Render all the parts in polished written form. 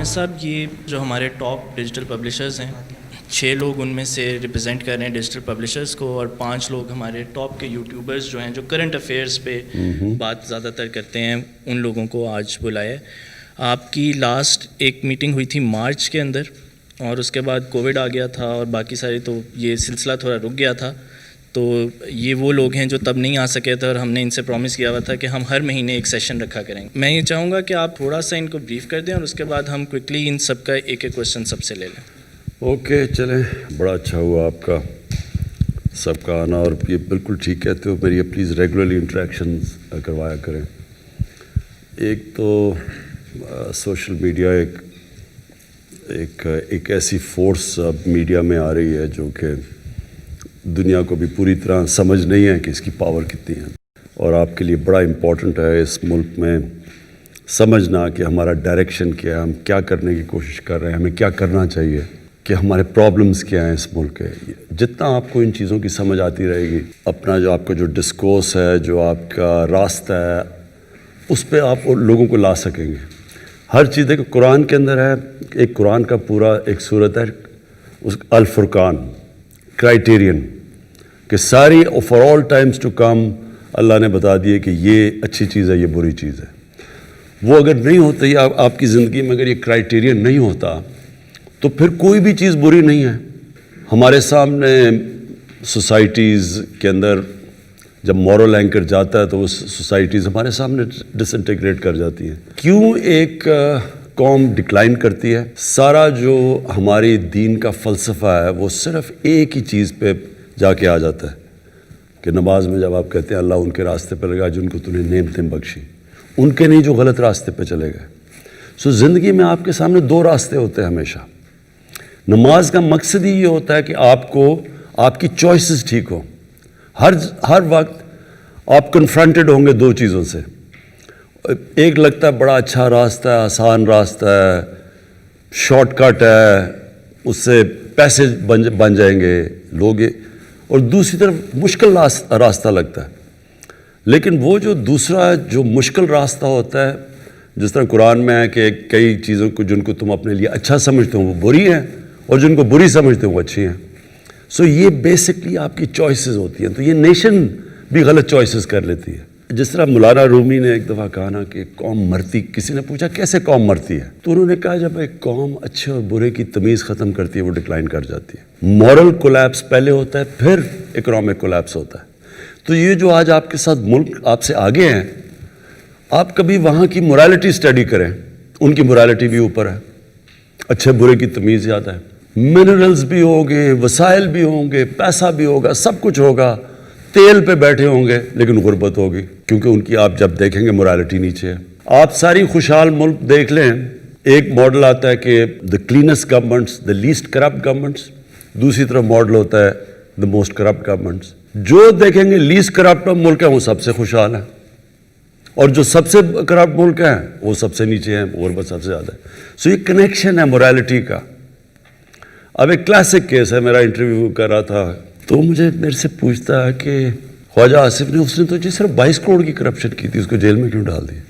یونس صاحب، یہ جو ہمارے ٹاپ ڈیجیٹل پبلشرز ہیں، 6 لوگ ان میں سے ریپرزینٹ کر رہے ہیں ڈیجیٹل پبلشرز کو، اور 5 لوگ ہمارے ٹاپ کے یوٹیوبرز جو ہیں جو کرنٹ افیئرس پہ بات زیادہ تر کرتے ہیں، ان لوگوں کو آج بلایا ہے۔ آپ کی لاسٹ ایک میٹنگ ہوئی تھی مارچ کے اندر، اور اس کے بعد کووڈ آ گیا تھا اور باقی سارے، تو یہ سلسلہ تھوڑا رک گیا تھا۔ تو یہ وہ لوگ ہیں جو تب نہیں آ سکے تھے، اور ہم نے ان سے پرومس کیا ہوا تھا کہ ہم ہر مہینے ایک سیشن رکھا کریں گے۔ میں یہ چاہوں گا کہ آپ تھوڑا سا ان کو بریف کر دیں، اور اس کے بعد ہم کوئکلی ان سب کا ایک ایک کویشچن سب سے لے لیں۔ اوکے، چلیں، بڑا اچھا ہوا آپ کا سب کا آنا، اور یہ بالکل ٹھیک کہتے ہو، میری پلیز ریگولرلی انٹریکشنز کروایا کریں۔ ایک تو سوشل میڈیا ایک ایسی فورس اب میڈیا میں آ رہی ہے جو کہ دنیا کو بھی پوری طرح سمجھ نہیں ہے کہ اس کی پاور کتنی ہے، اور آپ کے لیے بڑا امپورٹنٹ ہے اس ملک میں سمجھنا کہ ہمارا ڈائریکشن کیا ہے، ہم کیا کرنے کی کوشش کر رہے ہیں، ہمیں کیا کرنا چاہیے، کہ ہمارے پرابلمز کیا ہیں اس ملک کے۔ جتنا آپ کو ان چیزوں کی سمجھ آتی رہے گی، اپنا جو آپ کا جو ڈسکورس ہے، جو آپ کا راستہ ہے، اس پہ آپ لوگوں کو لا سکیں گے۔ ہر چیز دیکھو، قرآن کے اندر ہے، ایک قرآن کا پورا ایک صورت ہے، اس الفرقان، کرائٹیرین، کہ ساری for all times to come اللہ نے بتا دیے کہ یہ اچھی چیز ہے، یہ بری چیز ہے۔ وہ اگر نہیں ہوتا، یا آپ کی زندگی میں اگر یہ کرائٹیرین نہیں ہوتا، تو پھر کوئی بھی چیز بری نہیں ہے۔ ہمارے سامنے سوسائٹیز کے اندر جب مورل اینکر جاتا ہے تو وہ سوسائٹیز ہمارے سامنے ڈس انٹیگریٹ کر جاتی ہیں۔ کیوں ایک قوم ڈکلائن کرتی ہے؟ سارا جو ہماری دین کا فلسفہ ہے وہ صرف ایک ہی چیز پہ جا کے آ جاتا ہے کہ نماز میں جب آپ کہتے ہیں اللہ ان کے راستے پہ لگا جن کو تو نے نعمتیں بخشی، ان کے نہیں جو غلط راستے پہ چلے گئے۔ سو زندگی میں آپ کے سامنے 2 راستے ہوتے ہیں ہمیشہ۔ نماز کا مقصد ہی یہ ہوتا ہے کہ آپ کو آپ کی چوائسز ٹھیک ہوں۔ ہر وقت آپ کنفرنٹڈ ہوں گے 2 چیزوں سے۔ ایک لگتا ہے بڑا اچھا راستہ ہے، آسان راستہ ہے، شارٹ کٹ ہے، اس سے پیسے بن جائیں گے لوگ، اور دوسری طرف مشکل راستہ لگتا ہے۔ لیکن وہ جو دوسرا جو مشکل راستہ ہوتا ہے، جس طرح قرآن میں ہے کہ کئی چیزوں کو جن کو تم اپنے لیے اچھا سمجھتے ہو وہ بری ہیں، اور جن کو بری سمجھتے ہو وہ اچھی ہیں۔ سو یہ بیسکلی آپ کی چوائسز ہوتی ہیں۔ تو یہ نیشن بھی غلط چوائسز کر لیتی ہے۔ جس طرح مولانا رومی نے ایک دفعہ کہا نا کہ قوم مرتی، کسی نے پوچھا کیسے قوم مرتی ہے، تو انہوں نے کہا جب ایک قوم اچھے اور برے کی تمیز ختم کرتی ہے وہ ڈکلائن کر جاتی ہے۔ مورل کولیپس پہلے ہوتا ہے، پھر اکنامک کولیپس ہوتا ہے۔ تو یہ جو آج آپ کے ساتھ ملک آپ سے آگے ہیں، آپ کبھی وہاں کی مورالٹی اسٹڈی کریں، ان کی مورالٹی بھی اوپر ہے، اچھے برے کی تمیز زیادہ ہے۔ منرلز بھی ہوں گے، وسائل بھی ہوں گے، پیسہ بھی ہوگا، سب کچھ ہوگا، تیل پہ بیٹھے ہوں گے، لیکن غربت ہوگی، کیونکہ ان کی آپ جب دیکھیں گے مورالٹی نیچے ہے۔ آپ ساری خوشحال ملک دیکھ لیں، ایک ماڈل آتا ہے کہ the cleanest governments, the least corrupt governments, دوسری طرف ماڈل ہوتا ہے دا موسٹ کرپٹ گورنمنٹس۔ جو دیکھیں گے لیسٹ کرپٹ ملک ہیں وہ سب سے خوشحال ہیں، اور جو سب سے کرپٹ ملک ہیں وہ سب سے نیچے ہیں، غربت سب سے زیادہ ہے۔ سو یہ کنیکشن ہے مورالٹی کا۔ اب ایک کلاسک کیس ہے، میرا انٹرویو کر رہا تھا تو میرے سے پوچھتا ہے کہ خواجہ آصف نے، اس نے تو جی صرف 22 کروڑ کی کرپشن کی تھی، اس کو جیل میں کیوں ڈال دیا؟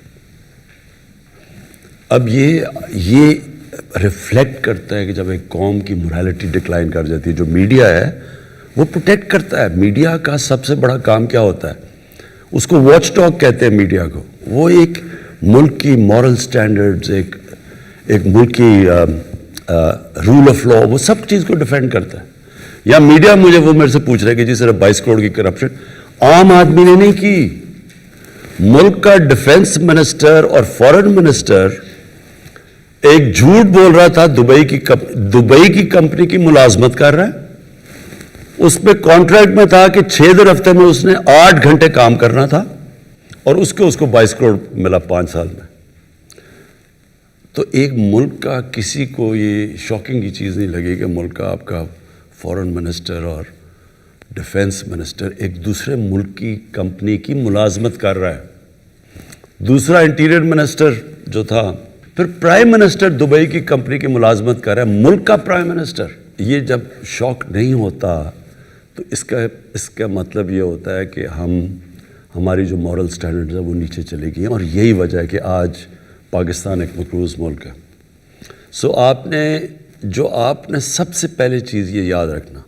اب یہ ریفلیکٹ کرتا ہے کہ جب ایک قوم کی مورالٹی ڈکلائن کر جاتی ہے۔ جو میڈیا ہے وہ پروٹیکٹ کرتا ہے۔ میڈیا کا سب سے بڑا کام کیا ہوتا ہے؟ اس کو واچ ڈاگ کہتے ہیں میڈیا کو۔ وہ ایک ملک کی مورل سٹینڈرڈز، ایک ملک کی رول آف لا، وہ سب چیز کو ڈیفینڈ کرتا ہے۔ یا میڈیا وہ میرے سے پوچھ رہے کہ جی صرف 22 کروڑ کی کرپشن عام آدمی نے نہیں کی۔ ملک کا ڈیفنس منسٹر اور فورن منسٹر ایک جھوٹ بول رہا تھا، دبئی کی کمپنی کی ملازمت کر رہا ہے، اس پہ کانٹریکٹ میں تھا کہ 6 دن ہفتے میں اس نے 8 گھنٹے کام کرنا تھا، اور اس کو 22 کروڑ ملا 5 سال میں۔ تو ایک ملک کا کسی کو یہ شاکنگ کی چیز نہیں لگی کہ ملک کا آپ کا فورن منسٹر اور ڈیفنس منسٹر ایک دوسرے ملک کی کمپنی کی ملازمت کر رہا ہے۔ دوسرا انٹیریئر منسٹر جو تھا، پھر پرائم منسٹر دبئی کی کمپنی کی ملازمت کر رہا ہے، ملک کا پرائم منسٹر۔ یہ جب شوق نہیں ہوتا تو اس کا مطلب یہ ہوتا ہے کہ ہماری جو مورل سٹینڈرڈز ہے وہ نیچے چلے گئی ہیں، اور یہی وجہ ہے کہ آج پاکستان ایک مقروض ملک ہے۔ آپ نے سب سے پہلے چیز یہ یاد رکھنا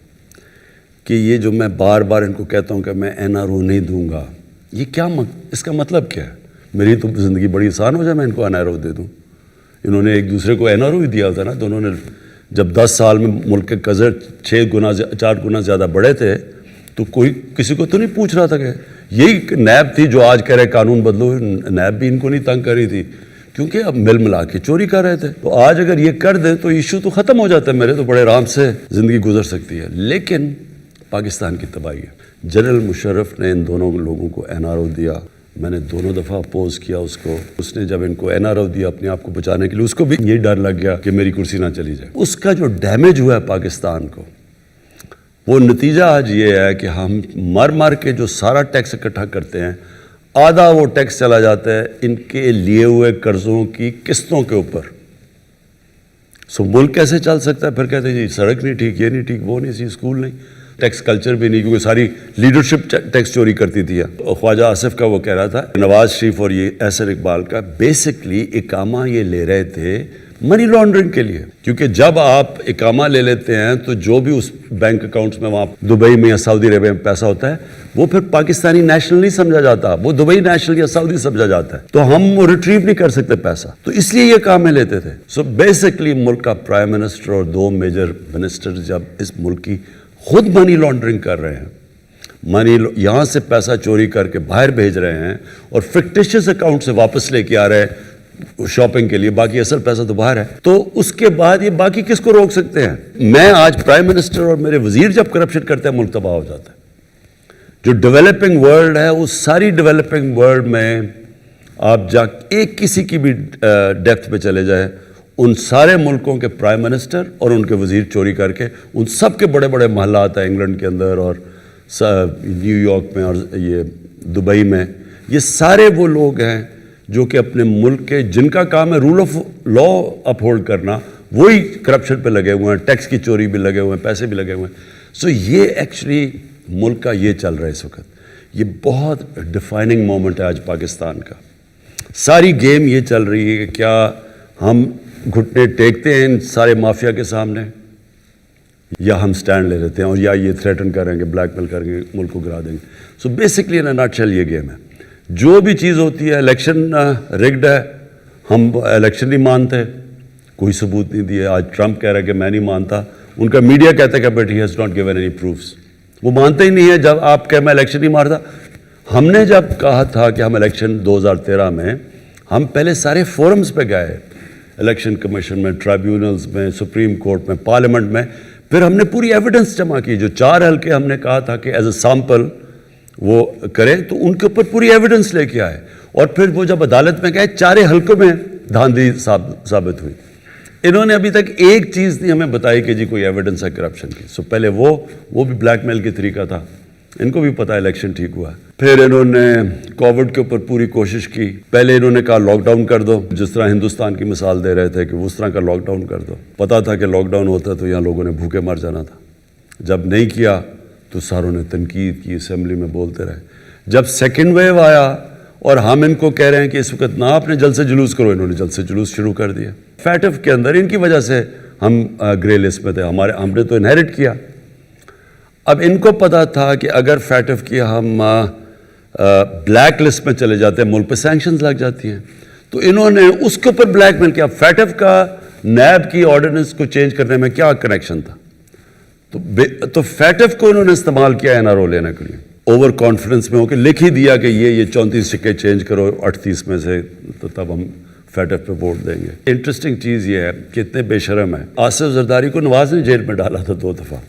کہ یہ جو میں بار بار ان کو کہتا ہوں کہ میں NRO نہیں دوں گا، یہ کیا اس کا مطلب کیا ہے؟ میری تو زندگی بڑی آسان ہو جائے میں ان کو NRO دے دوں. انہوں نے ایک دوسرے کو NRO ہی دیا تھا نا. تو انہوں نے جب 10 سال میں ملک کے قرض 4 گنا زیادہ بڑھے تھے تو کوئی کسی کو تو نہیں پوچھ رہا تھا کہ یہی نیب تھی جو آج کہہ رہے قانون بدلو. نیب بھی ان کو نہیں تنگ کر رہی تھی کیونکہ اب مل ملا کے چوری کر رہے تھے. تو آج اگر یہ کر دیں تو ایشو تو ختم ہو جاتا ہے، میرے تو بڑے آرام سے زندگی گزر سکتی ہے. لیکن پاکستان کی تباہی ہے. جنرل مشرف نے ان دونوں لوگوں کو NRO دیا، میں نے دونوں دفعہ اپوز کیا اس کو. اس نے جب ان کو NRO دیا اپنے آپ کو بچانے کے لیے، اس کو بھی یہی ڈر لگ گیا کہ میری کرسی نہ چلی جائے. اس کا جو ڈیمیج ہوا ہے پاکستان کو، وہ نتیجہ آج یہ ہے کہ ہم مر کے جو سارا ٹیکس اکٹھا کرتے ہیں، آدھا وہ ٹیکس چلا جاتا ہے ان کے لیے ہوئے قرضوں کی قسطوں کے اوپر. ملک کیسے چل سکتا ہے؟ پھر کہتے ہیں جی سڑک نہیں ٹھیک، یہ نہیں ٹھیک، وہ نہیں سی، اسکول نہیں، ٹیکس کلچر بھی نہیں، کیونکہ ساری لیڈرشپ ٹیکس چوری کرتی تھی. خواجہ آصف کا وہ کہہ رہا تھا، نواز شریف اور یہ احسن اقبال کا بیسکلی اقامہ یہ لے رہے تھے منی لانڈرنگ کے لیے. کیونکہ جب آپ اقامہ لے لیتے ہیں تو جو بھی اس بینک اکاؤنٹس میں وہاں دبئی میں یا سعودی عربیہ میں پیسہ ہوتا ہے وہ پھر پاکستانی نیشنل نہیں سمجھا جاتا، وہ دبئی نیشنل یا سعودی سمجھا جاتا ہے. تو ہم وہ ریٹریو نہیں کر سکتے پیسہ، تو اس لیے یہ اقامے لیتے تھے. بیسکلی ملک کا پرائم منسٹر اور 2 میجر منسٹر جب اس ملک کی خود منی لانڈرنگ کر رہے ہیں، یہاں سے پیسہ چوری کر کے باہر بھیج رہے ہیں اور فکٹیشیس اکاؤنٹ سے واپس لے کے آ رہے ہیں شاپنگ کے لیے، باقی اصل پیسہ تو باہر ہے. تو اس کے بعد یہ باقی کس کو روک سکتے ہیں؟ میں آج پرائم منسٹر اور میرے وزیر جب کرپشن کرتے ہیں ملک تباہ ہو جاتا ہے. جو ڈیولپنگ ورلڈ ہے اس ساری ڈیولپنگ ورلڈ میں آپ ایک کسی کی بھی ڈیپتھ پہ چلے جائیں، ان سارے ملکوں کے پرائم منسٹر اور ان کے وزیر چوری کر کے ان سب کے بڑے بڑے محلات ہیں انگلینڈ کے اندر اور نیو یارک میں اور یہ دبئی میں، یہ سارے وہ لوگ ہیں جو کہ اپنے ملک کے جن کا کام ہے rule of law uphold کرنا، وہی کرپشن پہ لگے ہوئے ہیں، ٹیکس کی چوری بھی لگے ہوئے ہیں، پیسے بھی لگے ہوئے ہیں. یہ ایکچولی ملک کا یہ چل رہا ہے اس وقت. یہ بہت ڈیفائننگ مومنٹ ہے آج پاکستان کا. ساری گیم یہ چل رہی ہے کہ کیا ہم گھٹنے ٹیکتے ہیں ان سارے مافیا کے سامنے یا ہم سٹینڈ لے لیتے ہیں اور یا یہ تھریٹن کریں گے، بلیک میل کریں گے، ملک کو گرا دیں گے. بیسکلی ان اے نٹ شیل یہ گیم ہے. جو بھی چیز ہوتی ہے، الیکشن رگڈ ہے، ہم الیکشن نہیں مانتے، کوئی ثبوت نہیں دیے. آج ٹرمپ کہہ رہا ہے کہ میں نہیں مانتا، ان کا میڈیا کہتا ہے کہ but he has not given any proofs. وہ مانتے ہی نہیں ہے. جب آپ کہ میں الیکشن نہیں مارتا، ہم نے جب کہا تھا کہ ہم الیکشن 2013 میں، ہم پہلے سارے فورمز پہ گئے، الیکشن کمیشن میں، ٹرائیبیونلز میں، سپریم کورٹ میں، پارلیمنٹ میں. پھر ہم نے پوری ایویڈنس جمع کی. جو 4 حلقے ہم نے کہا تھا کہ ایز اے سیمپل وہ کریں، تو ان کے اوپر پوری ایویڈنس لے کے آئے. اور پھر وہ جب عدالت میں گئے، 4 حلقوں میں دھاندلی ثابت ہوئی. انہوں نے ابھی تک ایک چیز نہیں ہمیں بتائی کہ جی کوئی ایویڈنس ہے کرپشن کی. پہلے وہ بھی بلیک میل کی طریقہ تھا، ان کو بھی پتا الیکشن ٹھیک ہوا. پھر انہوں نے کووڈ کے اوپر پوری کوشش کی. پہلے انہوں نے کہا لاک ڈاؤن کر دو، جس طرح ہندوستان کی مثال دے رہے تھے کہ اس طرح کا لاک ڈاؤن کر دو. پتا تھا کہ لاک ڈاؤن ہوتا تو یہاں لوگوں نے بھوکے مر جانا تھا. جب نہیں کیا تو ساروں نے تنقید کی، اسمبلی میں بولتے رہے. جب سیکنڈ ویو آیا اور ہم ان کو کہہ رہے ہیں کہ اس وقت نہ اپنے جلد سے جلوس کرو، انہوں نے جلد سے جلوس شروع کر دیا. فیٹف کے اندر ان کی وجہ سے ہم گرے لسٹ میں تھے. ہم نے تو انہیرٹ کیا. اب ان کو پتا تھا کہ اگر فیٹف کی ہم بلیک لسٹ میں چلے جاتے ہیں، ملک پہ سینکشنز لگ جاتی ہیں. تو انہوں نے اس کے اوپر بلیک میل کیا. فیٹف کا نیب کی آرڈیننس کو چینج کرنے میں کیا کنیکشن تھا؟ تو فیٹف کو انہوں نے استعمال کیا NRO لینے کے لیے. اوور کانفیڈنس میں ہو کے لکھ ہی دیا کہ یہ 34 سکے چینج کرو 38 میں سے، تو تب ہم فیٹف پہ ووٹ دیں گے. انٹرسٹنگ چیز یہ ہے کہ اتنے بے شرم ہیں. آصف زرداری کو نواز نے جیل میں ڈالا تھا 2 دفعہ،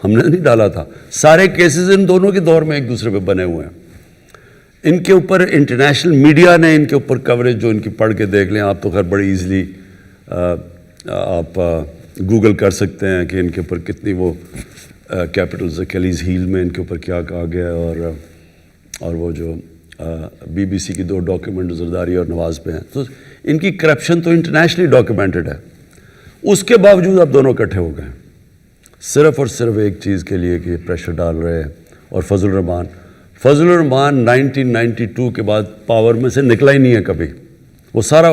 ہم نے نہیں ڈالا تھا. سارے کیسز ان دونوں کے دور میں ایک دوسرے پہ بنے ہوئے ہیں. ان کے اوپر انٹرنیشنل میڈیا نے ان کے اوپر کوریج جو ان کی پڑھ کے دیکھ لیں آپ، تو خیر بڑی ایزلی آپ گوگل کر سکتے ہیں کہ ان کے اوپر کتنی وہ کیپٹلز اکیلیز ہیل میں ان کے اوپر کیا کہا گیا ہے. اور وہ جو BBC کی 2 ڈاکیومنٹ زرداری اور نواز پہ ہیں، تو ان کی کرپشن تو انٹرنیشنلی ڈاکیومنٹڈ ہے. اس کے باوجود اب دونوں اکٹھے ہو گئے صرف اور صرف ایک چیز کے لیے کہ پریشر ڈال رہے ہیں. اور فضل الرحمان 1992 کے بعد پاور میں سے نکلا ہی نہیں ہے کبھی. وہ سارا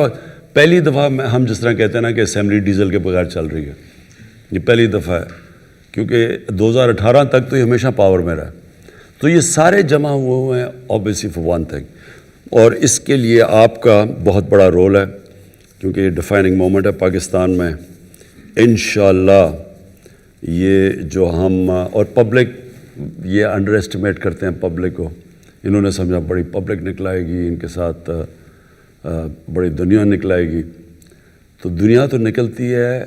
پہلی دفعہ ہم جس طرح کہتے ہیں نا کہ اسمبلی ڈیزل کے بغیر چل رہی ہے, یہ پہلی دفعہ ہے, کیونکہ 2018 تک تو یہ ہمیشہ پاور میں رہا. تو یہ سارے جمع ہوئے ہیں obviously for one thing, اور اس کے لیے آپ کا بہت بڑا رول ہے, کیونکہ یہ ڈیفائننگ مومنٹ ہے پاکستان میں. انشاءاللہ یہ جو ہم اور پبلک یہ انڈر اسٹیمیٹ کرتے ہیں پبلک کو, انہوں نے سمجھا بڑی پبلک نکلائے گی, ان کے ساتھ بڑی دنیا نکلائے گی. تو دنیا تو نکلتی ہے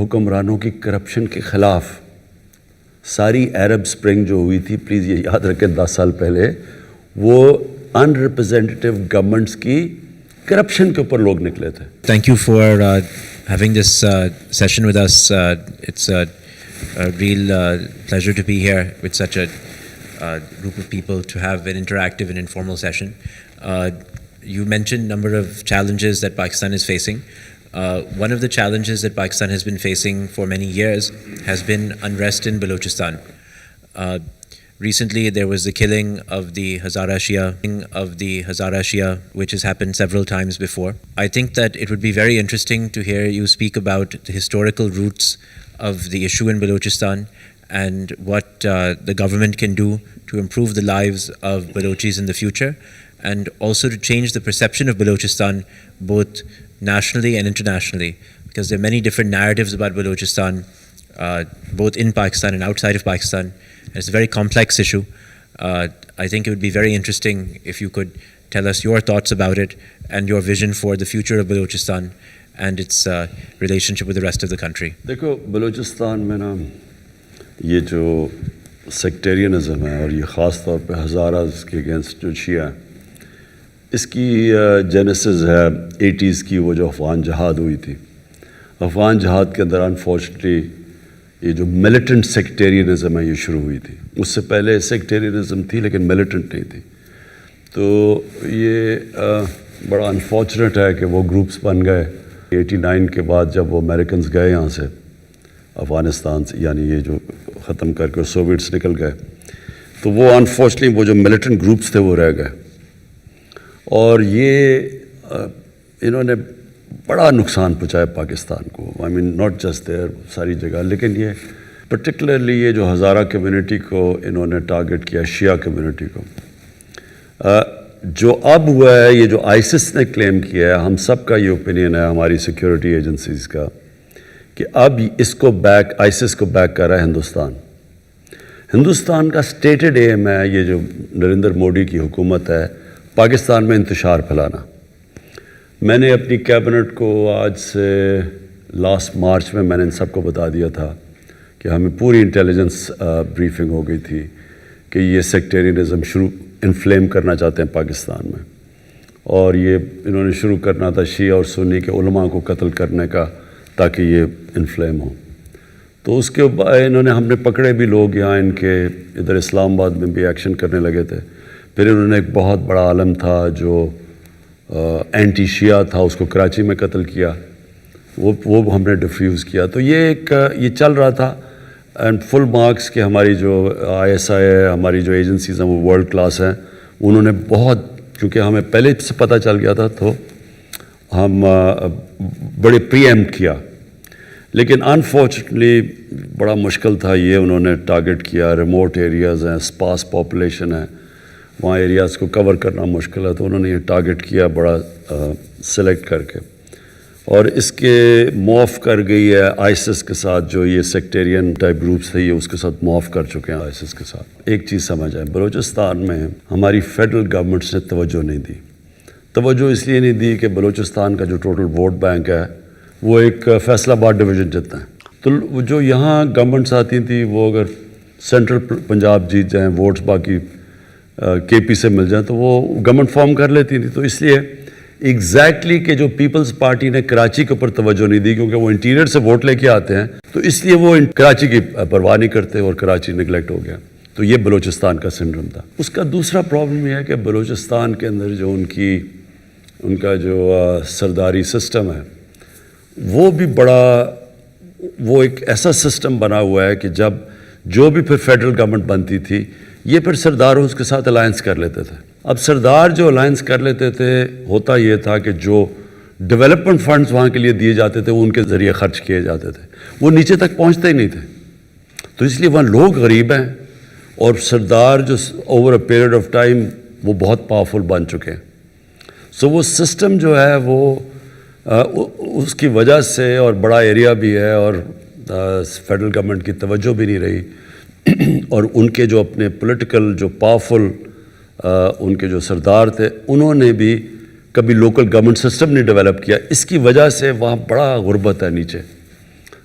حکمرانوں کی کرپشن کے خلاف. ساری عرب سپرنگ جو ہوئی تھی, پلیز یہ یاد رکھیں 10 سال پہلے, وہ ان ریپرزینٹیو گورنمنٹس کی کرپشن کے اوپر لوگ نکلے تھے. Thank you for having this session with us. It's a real pleasure to be here with such a group of people to have an interactive and informal session. You mentioned a number of challenges that Pakistan is facing. One of the challenges that Pakistan has been facing for many years has been unrest in Balochistan. Recently, there was the killing of the Hazara Shia, which has happened several times before. I think that it would be very interesting to hear you speak about the historical roots of the issue in Balochistan and what the government can do to improve the lives of Balochis in the future, and also to change the perception of Balochistan both nationally and internationally, because there are many different narratives about Balochistan, both in Pakistan and outside of Pakistan. It's a very complex issue. I think it would be very interesting if you could tell us your thoughts about it and your vision for the future of Balochistan and its relationship with the rest of the country. دیکھو بلوچستان میں نا یہ جو sectarianism ہے, اور یہ خاص طور پہ ہزاراز کے اگینسٹ جو شیعہ ہے, اس کی جینیسز ہے 80s کی, وہ جو افغان جہاد ہوئی تھی. افغان جہاد کے اندر انفارچونیٹلی یہ جو ملیٹنٹ سیکٹیرینزم ہے یہ شروع ہوئی تھی. اس سے پہلے سیکٹیرینزم تھی لیکن ملیٹنٹ نہیں تھی. تو یہ بڑا انفارچونیٹ ہے کہ وہ گروپس بن گئے 89 کے بعد, جب وہ امریکنز گئے یہاں سے افغانستان سے, یعنی یہ جو ختم کر کے سوویٹس نکل گئے, تو وہ انفارچونیٹلی وہ جو ملیٹنٹ گروپس تھے وہ رہ گئے. اور یہ انہوں نے بڑا نقصان پہنچایا پاکستان کو. آئی مین ناٹ جسٹ دیر, ساری جگہ, لیکن یہ پرٹیکولرلی یہ جو ہزارہ کمیونٹی کو انہوں نے ٹارگٹ کیا, شیعہ کمیونٹی کو. جو اب ہوا ہے, یہ جو آئیسس نے کلیم کیا ہے, ہم سب کا یہ اوپینین ہے, ہماری سیکیورٹی ایجنسیز کا, کہ اب اس کو آئیسس کو بیک کر رہا ہے ہندوستان. ہندوستان کا سٹیٹڈ ایم ہے, یہ جو نریندر مودی کی حکومت ہے, پاکستان میں انتشار پھیلانا. میں نے اپنی کیبنٹ کو آج سے لاسٹ مارچ میں نے ان سب کو بتا دیا تھا کہ ہمیں پوری انٹیلیجنس بریفنگ ہو گئی تھی کہ یہ سیکٹیرینزم انفلیم کرنا چاہتے ہیں پاکستان میں, اور یہ انہوں نے شروع کرنا تھا شیعہ اور سنی کے علماء کو قتل کرنے کا, تاکہ یہ انفلیم ہو. تو اس کے بعد ہم نے پکڑے بھی لوگ یہاں, ان کے ادھر اسلام آباد میں بھی ایکشن کرنے لگے تھے. پھر انہوں نے ایک بہت بڑا عالم تھا جو اینٹی شیعہ تھا, اس کو کراچی میں قتل کیا, وہ ہم نے ڈیفیوز کیا. تو یہ چل رہا تھا, اینڈ فل مارکس کہ ہماری جو ISI ہے, ہماری جو ایجنسیز ہیں وہ ورلڈ کلاس ہیں. انہوں نے بہت, کیونکہ ہمیں پہلے سے پتہ چل گیا تھا, تو ہم بڑے پری ایمپٹ کیا. لیکن انفارچونیٹلی بڑا مشکل تھا, یہ انہوں نے ٹارگٹ کیا. ریموٹ ایریاز ہیں, اسپاس پاپولیشن ہے, وہاں ایریاز کو کور کرنا مشکل ہے, تو انہوں نے یہ ٹارگٹ کیا بڑا سلیکٹ کر کے, اور اس کے معاف کر گئی ہے آئیسس کے ساتھ. جو یہ سیکٹیرین ٹائپ گروپس تھے, یہ اس کے ساتھ معاف کر چکے ہیں آئیسس کے ساتھ. ایک چیز سمجھ آئے, بلوچستان میں ہماری فیڈرل گورنمنٹس نے توجہ نہیں دی. توجہ اس لیے نہیں دی کہ بلوچستان کا جو ٹوٹل ووٹ بینک ہے وہ ایک فیصل آباد ڈویژن جتنا ہے. تو جو یہاں گورنمنٹس آتی تھیں, وہ اگر سینٹرل پنجاب جیت جائیں, ووٹس باقی KP سے مل جائیں, تو وہ گورنمنٹ فارم کر لیتی تھی. تو اس لیے ایگزیکٹلی کہ جو پیپلز پارٹی نے کراچی کے اوپر توجہ نہیں دی, کیونکہ وہ انٹیریئر سے ووٹ لے کے آتے ہیں, تو اس لیے وہ کراچی کی پرواہ نہیں کرتے, اور کراچی نگلیکٹ ہو گیا. تو یہ بلوچستان کا سنڈروم تھا. اس کا دوسرا پرابلم یہ ہے کہ بلوچستان کے اندر جو ان کا جو سرداری سسٹم ہے, وہ بھی وہ ایک ایسا سسٹم بنا ہوا ہے کہ جب جو بھی پھر فیڈرل گورنمنٹ بنتی تھی, یہ پھر سردار اس کے ساتھ الائنس کر لیتے تھے. اب سردار جو الائنس کر لیتے تھے, ہوتا یہ تھا کہ جو ڈیولپمنٹ فنڈز وہاں کے لیے دیے جاتے تھے, وہ ان کے ذریعے خرچ کیے جاتے تھے, وہ نیچے تک پہنچتے ہی نہیں تھے. تو اس لیے وہاں لوگ غریب ہیں, اور سردار جو over a period of time وہ بہت پاورفل بن چکے ہیں. سو وہ سسٹم جو ہے وہ اس کی وجہ سے, اور بڑا ایریا بھی ہے, اور فیڈرل گورنمنٹ کی توجہ بھی نہیں رہی, اور ان کے جو اپنے پولیٹیکل جو پاورفل ان کے جو سردار تھے, انہوں نے بھی کبھی لوکل گورنمنٹ سسٹم نہیں ڈیولپ کیا. اس کی وجہ سے وہاں بڑا غربت ہے نیچے.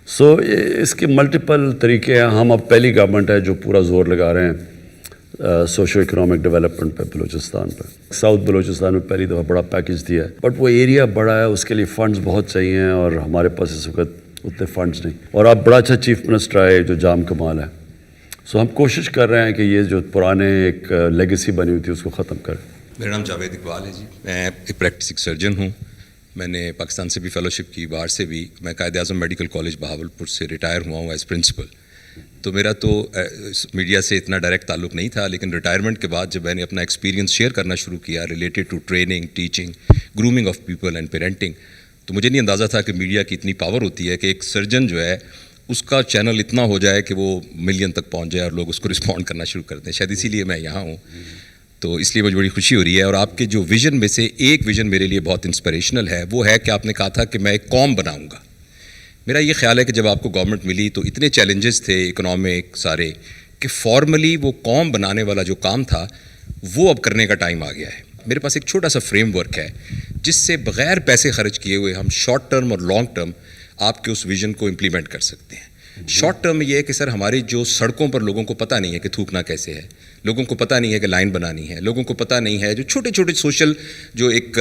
سو اس کے ملٹیپل طریقے ہیں. ہم اب پہلی گورنمنٹ ہے جو پورا زور لگا رہے ہیں سوشو اکنامک ڈیولپمنٹ پہ بلوچستان پہ. ساؤتھ بلوچستان میں پہلی دفعہ بڑا پیکج دیا ہے, بٹ وہ ایریا بڑا ہے, اس کے لیے فنڈز بہت چاہیے ہیں, اور ہمارے پاس اس وقت اتنے فنڈز نہیں. اور اب بڑا اچھا چیف منسٹر آئے جو جام کمال ہے. سو ہم کوشش کر رہے ہیں کہ یہ جو پرانے ایک لیگیسی بنی ہوئی تھی اس کو ختم کریں. میرا نام جاوید اقبال ہے جی. میں ایک پریکٹسنگ سرجن ہوں. میں نے پاکستان سے بھی فیلوشپ کی, باہر سے بھی. میں قائد اعظم میڈیکل کالج بہاولپور سے ریٹائر ہوا ہوں ایز پرنسپل. تو میرا تو میڈیا سے اتنا ڈائریکٹ تعلق نہیں تھا, لیکن ریٹائرمنٹ کے بعد جب میں نے اپنا ایکسپیرینس شیئر کرنا شروع کیا related to training, teaching, grooming of people and parenting, تو مجھے نہیں اندازہ تھا کہ میڈیا کی اتنی پاور ہوتی ہے کہ ایک سرجن جو ہے اس کا چینل اتنا ہو جائے کہ وہ ملین تک پہنچ جائے اور لوگ اس کو رسپونڈ کرنا شروع کر دیں. شاید اسی لیے میں یہاں ہوں. تو اس لیے مجھے بڑی خوشی ہو رہی ہے. اور آپ کے جو ویژن میں سے ایک ویژن میرے لیے بہت انسپریشنل ہے, وہ ہے کہ آپ نے کہا تھا کہ میں ایک قوم بناؤں گا. میرا یہ خیال ہے کہ جب آپ کو گورنمنٹ ملی تو اتنے چیلنجز تھے اکنامک سارے, کہ فارملی وہ قوم بنانے والا جو کام تھا وہ اب کرنے کا ٹائم آ گیا ہے. میرے پاس ایک چھوٹا سا فریم ورک ہے جس سے بغیر پیسے خرچ کیے ہوئے ہم شارٹ ٹرم اور لانگ ٹرم آپ کے اس ویژن کو امپلیمنٹ کر سکتے ہیں. شارٹ ٹرم یہ ہے کہ سر ہماری جو سڑکوں پر لوگوں کو پتہ نہیں ہے کہ تھوکنا کیسے ہے, لوگوں کو پتہ نہیں ہے کہ لائن بنانی ہے, لوگوں کو پتہ نہیں ہے جو چھوٹے چھوٹے سوشل جو ایک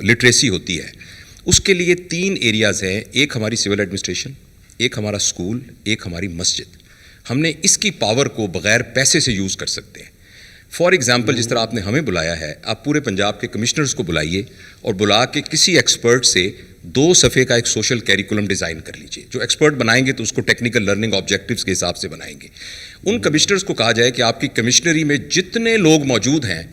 لٹریسی ہوتی ہے, اس کے لیے 3 ایریاز ہیں. ایک ہماری سول ایڈمنسٹریشن, ایک ہمارا اسکول, ایک ہماری مسجد. ہم نے اس کی پاور کو بغیر پیسے سے یوز کر سکتے ہیں. فار ایگزامپل جس طرح آپ نے ہمیں بلایا ہے, آپ پورے پنجاب کے کمشنرز کو بلائیے اور بلا کے کسی ایکسپرٹ سے 2 صفحے کا ایک سوشل کیریکولم ڈیزائن کر لیجیے. جو ایکسپرٹ بنائیں گے تو اس کو ٹیکنیکل لرننگ آبجیکٹیوز کے حساب سے بنائیں گے. ان کمشنرز کو کہا جائے کہ آپ کی کمشنری میں جتنے لوگ موجود ہیں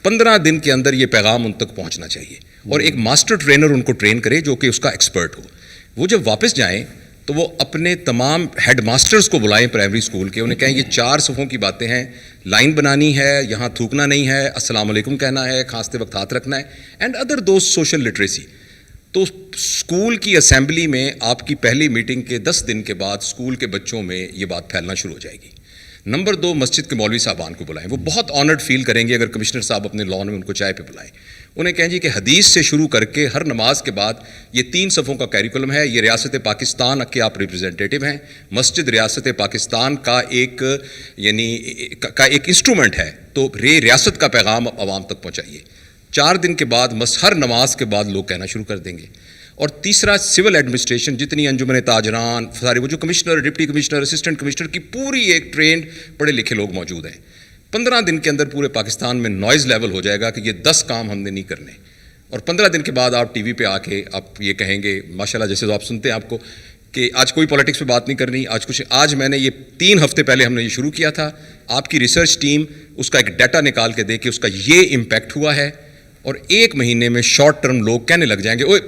15 دن کے اندر یہ پیغام ان تک پہنچنا چاہیے, اور ایک ماسٹر ٹرینر ان کو ٹرین کرے جو کہ اس کا ایکسپرٹ ہو. وہ جب واپس جائیں تو وہ اپنے تمام ہیڈ ماسٹرز کو بلائیں پرائمری اسکول کے, انہیں کہیں یہ 4 صفحوں کی باتیں ہیں, لائن بنانی ہے, یہاں تھوکنا نہیں ہے, السلام علیکم کہنا ہے, کھانستے وقت ہاتھ رکھنا ہے, and other those social literacy. تو اسکول کی اسمبلی میں آپ کی پہلی میٹنگ کے 10 دن کے بعد اسکول کے بچوں میں یہ بات پھیلنا شروع ہو جائے گی. نمبر 2, مسجد کے مولوی صاحبان کو بلائیں. وہ بہت آنرڈ فیل کریں گے اگر کمشنر صاحب اپنے لان میں ان کو چائے پہ بلائیں. انہیں کہیں جی کہ حدیث سے شروع کر کے ہر نماز کے بعد یہ 3 صفوں کا کیریکولم ہے. یہ ریاست پاکستان کے آپ ریپرزینٹیٹیو ہیں. مسجد ریاست پاکستان کا ایک ایک انسٹرومنٹ ہے, تو ریاست کا پیغام عوام تک پہنچائیے. 4 دن کے بعد ہر نماز کے بعد لوگ کہنا شروع کر دیں گے. اور تیسرا, سول ایڈمنسٹریشن, جتنی انجمن تاجران سارے وہ جو commissioner, deputy commissioner, assistant commissioner کی پوری ایک ٹرینڈ پڑھے لکھے لوگ موجود ہیں. 15 دن کے اندر پورے پاکستان میں نوائز لیول ہو جائے گا کہ یہ 10 کام ہم نے نہیں کرنے. اور 15 دن کے بعد آپ ٹی وی پہ آ کے آپ یہ کہیں گے ماشاءاللہ, جیسے تو آپ سنتے ہیں آپ کو کہ آج کوئی پولیٹکس پہ بات نہیں کرنی, آج میں نے یہ 3 ہفتے پہلے ہم نے یہ شروع کیا تھا. آپ کی ریسرچ ٹیم اس کا ایک ڈیٹا نکال کے دے کہ اس کا یہ امپیکٹ ہوا ہے, اور 1 مہینے میں شارٹ ٹرم لوگ کہنے لگ جائیں گے, اوے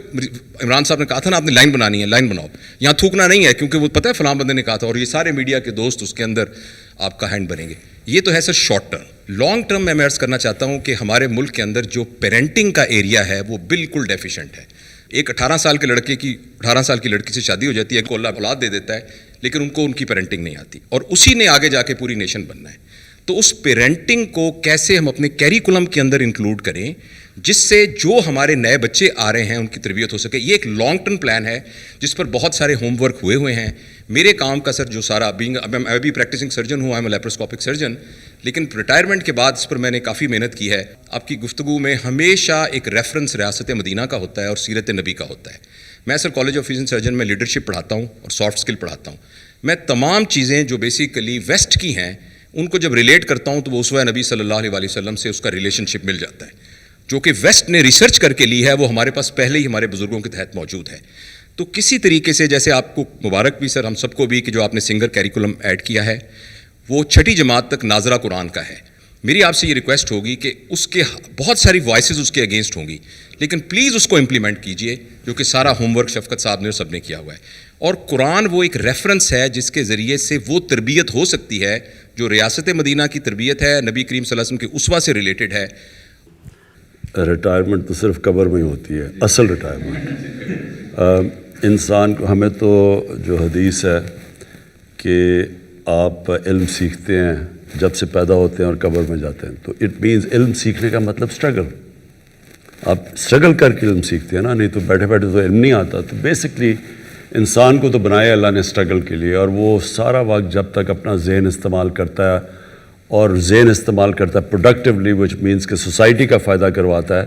عمران صاحب نے کہا تھا نا آپ نے لائن بنانی ہے, لائن بناؤ, یہاں تھوکنا نہیں ہے کیونکہ وہ پتہ ہے فلاں بندے نے کہا تھا, اور یہ سارے میڈیا کے دوست اس کے اندر آپ کا ہینڈ بنیں گے. یہ تو ہے سر شارٹ ٹرم. لانگ ٹرم میں عرض کرنا چاہتا ہوں کہ ہمارے ملک کے اندر جو پیرنٹنگ کا ایریا ہے وہ بالکل ڈیفیشینٹ ہے. ایک 18 سال کے لڑکے کی 18 سال کی لڑکی سے شادی ہو جاتی ہے, کو اللہ اولاد دے دیتا ہے, لیکن ان کو ان کی پیرنٹنگ نہیں آتی, اور اسی نے آگے جا کے پوری نیشن بننا ہے. تو اس پیرنٹنگ کو کیسے ہم اپنے کیریکولم کے اندر انکلوڈ کریں جس سے جو ہمارے نئے بچے آ رہے ہیں ان کی تربیت ہو سکے. یہ ایک لانگ ٹرم پلان ہے جس پر بہت سارے ہوم ورک ہوئے ہیں. میرے کام کا سر جو سارا میں بھی پریکٹسنگ سرجن ہوں, آئی ایم لیپروسکوپک سرجن, لیکن ریٹائرمنٹ کے بعد اس پر میں نے کافی محنت کی ہے. آپ کی گفتگو میں ہمیشہ ایک ریفرنس ریاست مدینہ کا ہوتا ہے اور سیرت نبی کا ہوتا ہے. میں سر کالج آف فزن سرجن میں لیڈرشپ پڑھاتا ہوں اور سافٹ اسکل پڑھاتا ہوں. میں تمام چیزیں جو بیسیکلی ویسٹ کی ہیں ان کو جب ریلیٹ کرتا ہوں تو وہ اسوہ نبی صلی اللہ علیہ وسلم سے اس کا ریلیشن شپ مل جاتا ہے. جو کہ ویسٹ نے ریسرچ کر کے لی ہے وہ ہمارے پاس پہلے ہی ہمارے بزرگوں کے تحت موجود ہے. تو کسی طریقے سے جیسے آپ کو مبارک بھی سر, ہم سب کو بھی, کہ جو آپ نے سنگر کیریکولم ایڈ کیا ہے وہ 6ٹھی جماعت تک ناظرہ قرآن کا ہے. میری آپ سے یہ ریکویسٹ ہوگی کہ اس کے بہت ساری وائسز اس کے اگینسٹ ہوں گی, لیکن پلیز اس کو امپلیمنٹ کیجئے، جو کہ سارا ہوم ورک شفقت صاحب نے اور سب نے کیا ہوا ہے. اور قرآن وہ ایک ریفرنس ہے جس کے ذریعے سے وہ تربیت ہو سکتی ہے جو ریاست مدینہ کی تربیت ہے، نبی کریم صلی اللہ علیہ وسلم کے اسوہ سے ریلیٹڈ ہے. ریٹائرمنٹ تو صرف قبر میں ہی ہوتی ہے، اصل ریٹائرمنٹ انسان کو. ہمیں تو جو حدیث ہے کہ آپ علم سیکھتے ہیں جب سے پیدا ہوتے ہیں اور قبر میں جاتے ہیں، تو اٹ مینز علم سیکھنے کا مطلب اسٹرگل. آپ اسٹرگل کر کے علم سیکھتے ہیں نا، نہیں تو بیٹھے بیٹھے تو علم نہیں آتا. تو بیسکلی انسان کو تو بنایا اللہ نے اسٹرگل کے لیے، اور وہ سارا وقت جب تک اپنا ذہن استعمال کرتا ہے اور ذہن استعمال کرتا ہے پروڈکٹیولی، وچ مینس کہ سوسائٹی کا فائدہ کرواتا ہے،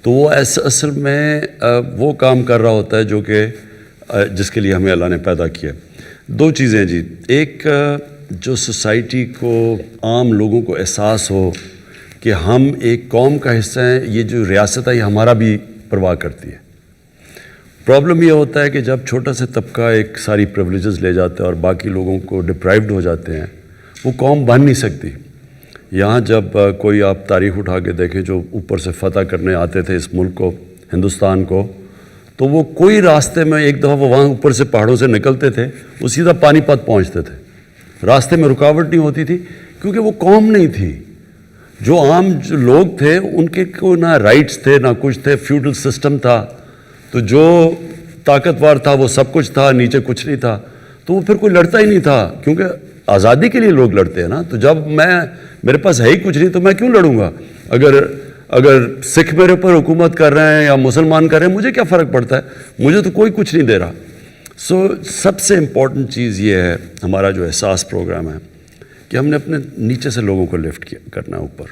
تو وہ اصل میں وہ کام کر رہا ہوتا ہے جو کہ جس کے لیے ہمیں اللہ نے پیدا کیا. دو چیزیں جی، ایک جو سوسائٹی کو، عام لوگوں کو احساس ہو کہ ہم ایک قوم کا حصہ ہیں، یہ جو ریاست ہے یہ ہمارا بھی پرواہ کرتی ہے. پرابلم یہ ہوتا ہے کہ جب چھوٹا سا طبقہ ایک ساری پریولیجز لے جاتا ہے اور باقی لوگوں کو ڈپرائیوڈ ہو جاتے ہیں، وہ قوم بن نہیں سکتی. یہاں جب کوئی آپ تاریخ اٹھا کے دیکھیں جو اوپر سے فتح کرنے آتے تھے اس ملک کو، ہندوستان کو، تو وہ کوئی راستے میں ایک دفعہ وہ وہاں اوپر سے پہاڑوں سے نکلتے تھے، وہ سیدھا پانی پت پہنچتے تھے. راستے میں رکاوٹ نہیں ہوتی تھی کیونکہ وہ قوم نہیں تھی. جو عام جو لوگ تھے ان کے کوئی نہ رائٹس تھے نہ کچھ تھے، فیوڈل سسٹم تھا. تو جو طاقتور تھا وہ سب کچھ تھا، نیچے کچھ نہیں تھا. تو وہ پھر کوئی لڑتا ہی نہیں تھا، کیونکہ آزادی کے لیے لوگ لڑتے ہیں نا. تو جب میرے پاس ہے ہی کچھ نہیں تو میں کیوں لڑوں گا؟ اگر سکھ میرے اوپر حکومت کر رہے ہیں یا مسلمان کر رہے ہیں، مجھے کیا فرق پڑتا ہے؟ مجھے تو کوئی کچھ نہیں دے رہا. سب سے امپورٹنٹ چیز یہ ہے ہمارا جو احساس پروگرام ہے کہ ہم نے اپنے نیچے سے لوگوں کو لفٹ کرنا ہے اوپر.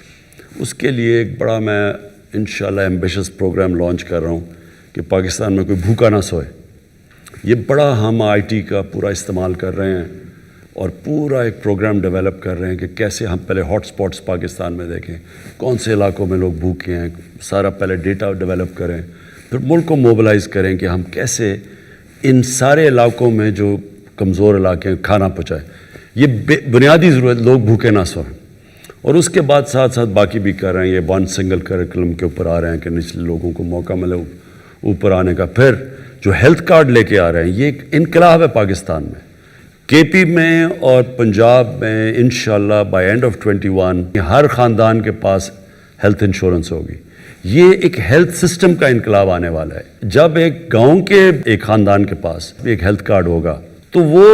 اس کے لیے ایک بڑا میں انشاءاللہ ایمبیشس پروگرام لانچ کر رہا ہوں کہ پاکستان میں کوئی بھوکا نہ سوئے. یہ بڑا ہم آئی ٹی کا پورا استعمال کر رہے ہیں اور پورا ایک پروگرام ڈیولپ کر رہے ہیں کہ کیسے ہم پہلے ہاٹ سپاٹس پاکستان میں دیکھیں، کون سے علاقوں میں لوگ بھوکے ہیں، سارا پہلے ڈیٹا ڈیولپ کریں، پھر ملک کو موبلائز کریں کہ ہم کیسے ان سارے علاقوں میں جو کمزور علاقے ہیں کھانا پہنچائیں. یہ بنیادی ضرورت، لوگ بھوکے نہ سوئیں. اور اس کے بعد ساتھ ساتھ باقی بھی کر رہے ہیں. یہ ون سنگل کریکولم کے اوپر آ رہے ہیں کہ نچلے لوگوں کو موقع ملے اوپر آنے کا. پھر جو ہیلتھ کارڈ لے کے آ رہے ہیں، یہ ایک انقلاب ہے پاکستان میں. کے پی میں اور پنجاب میں انشاءاللہ بائی اینڈ آف 21 ہر خاندان کے پاس ہیلتھ انشورنس ہوگی. یہ ایک ہیلتھ سسٹم کا انقلاب آنے والا ہے. جب ایک گاؤں کے ایک خاندان کے پاس ایک ہیلتھ کارڈ ہوگا تو وہ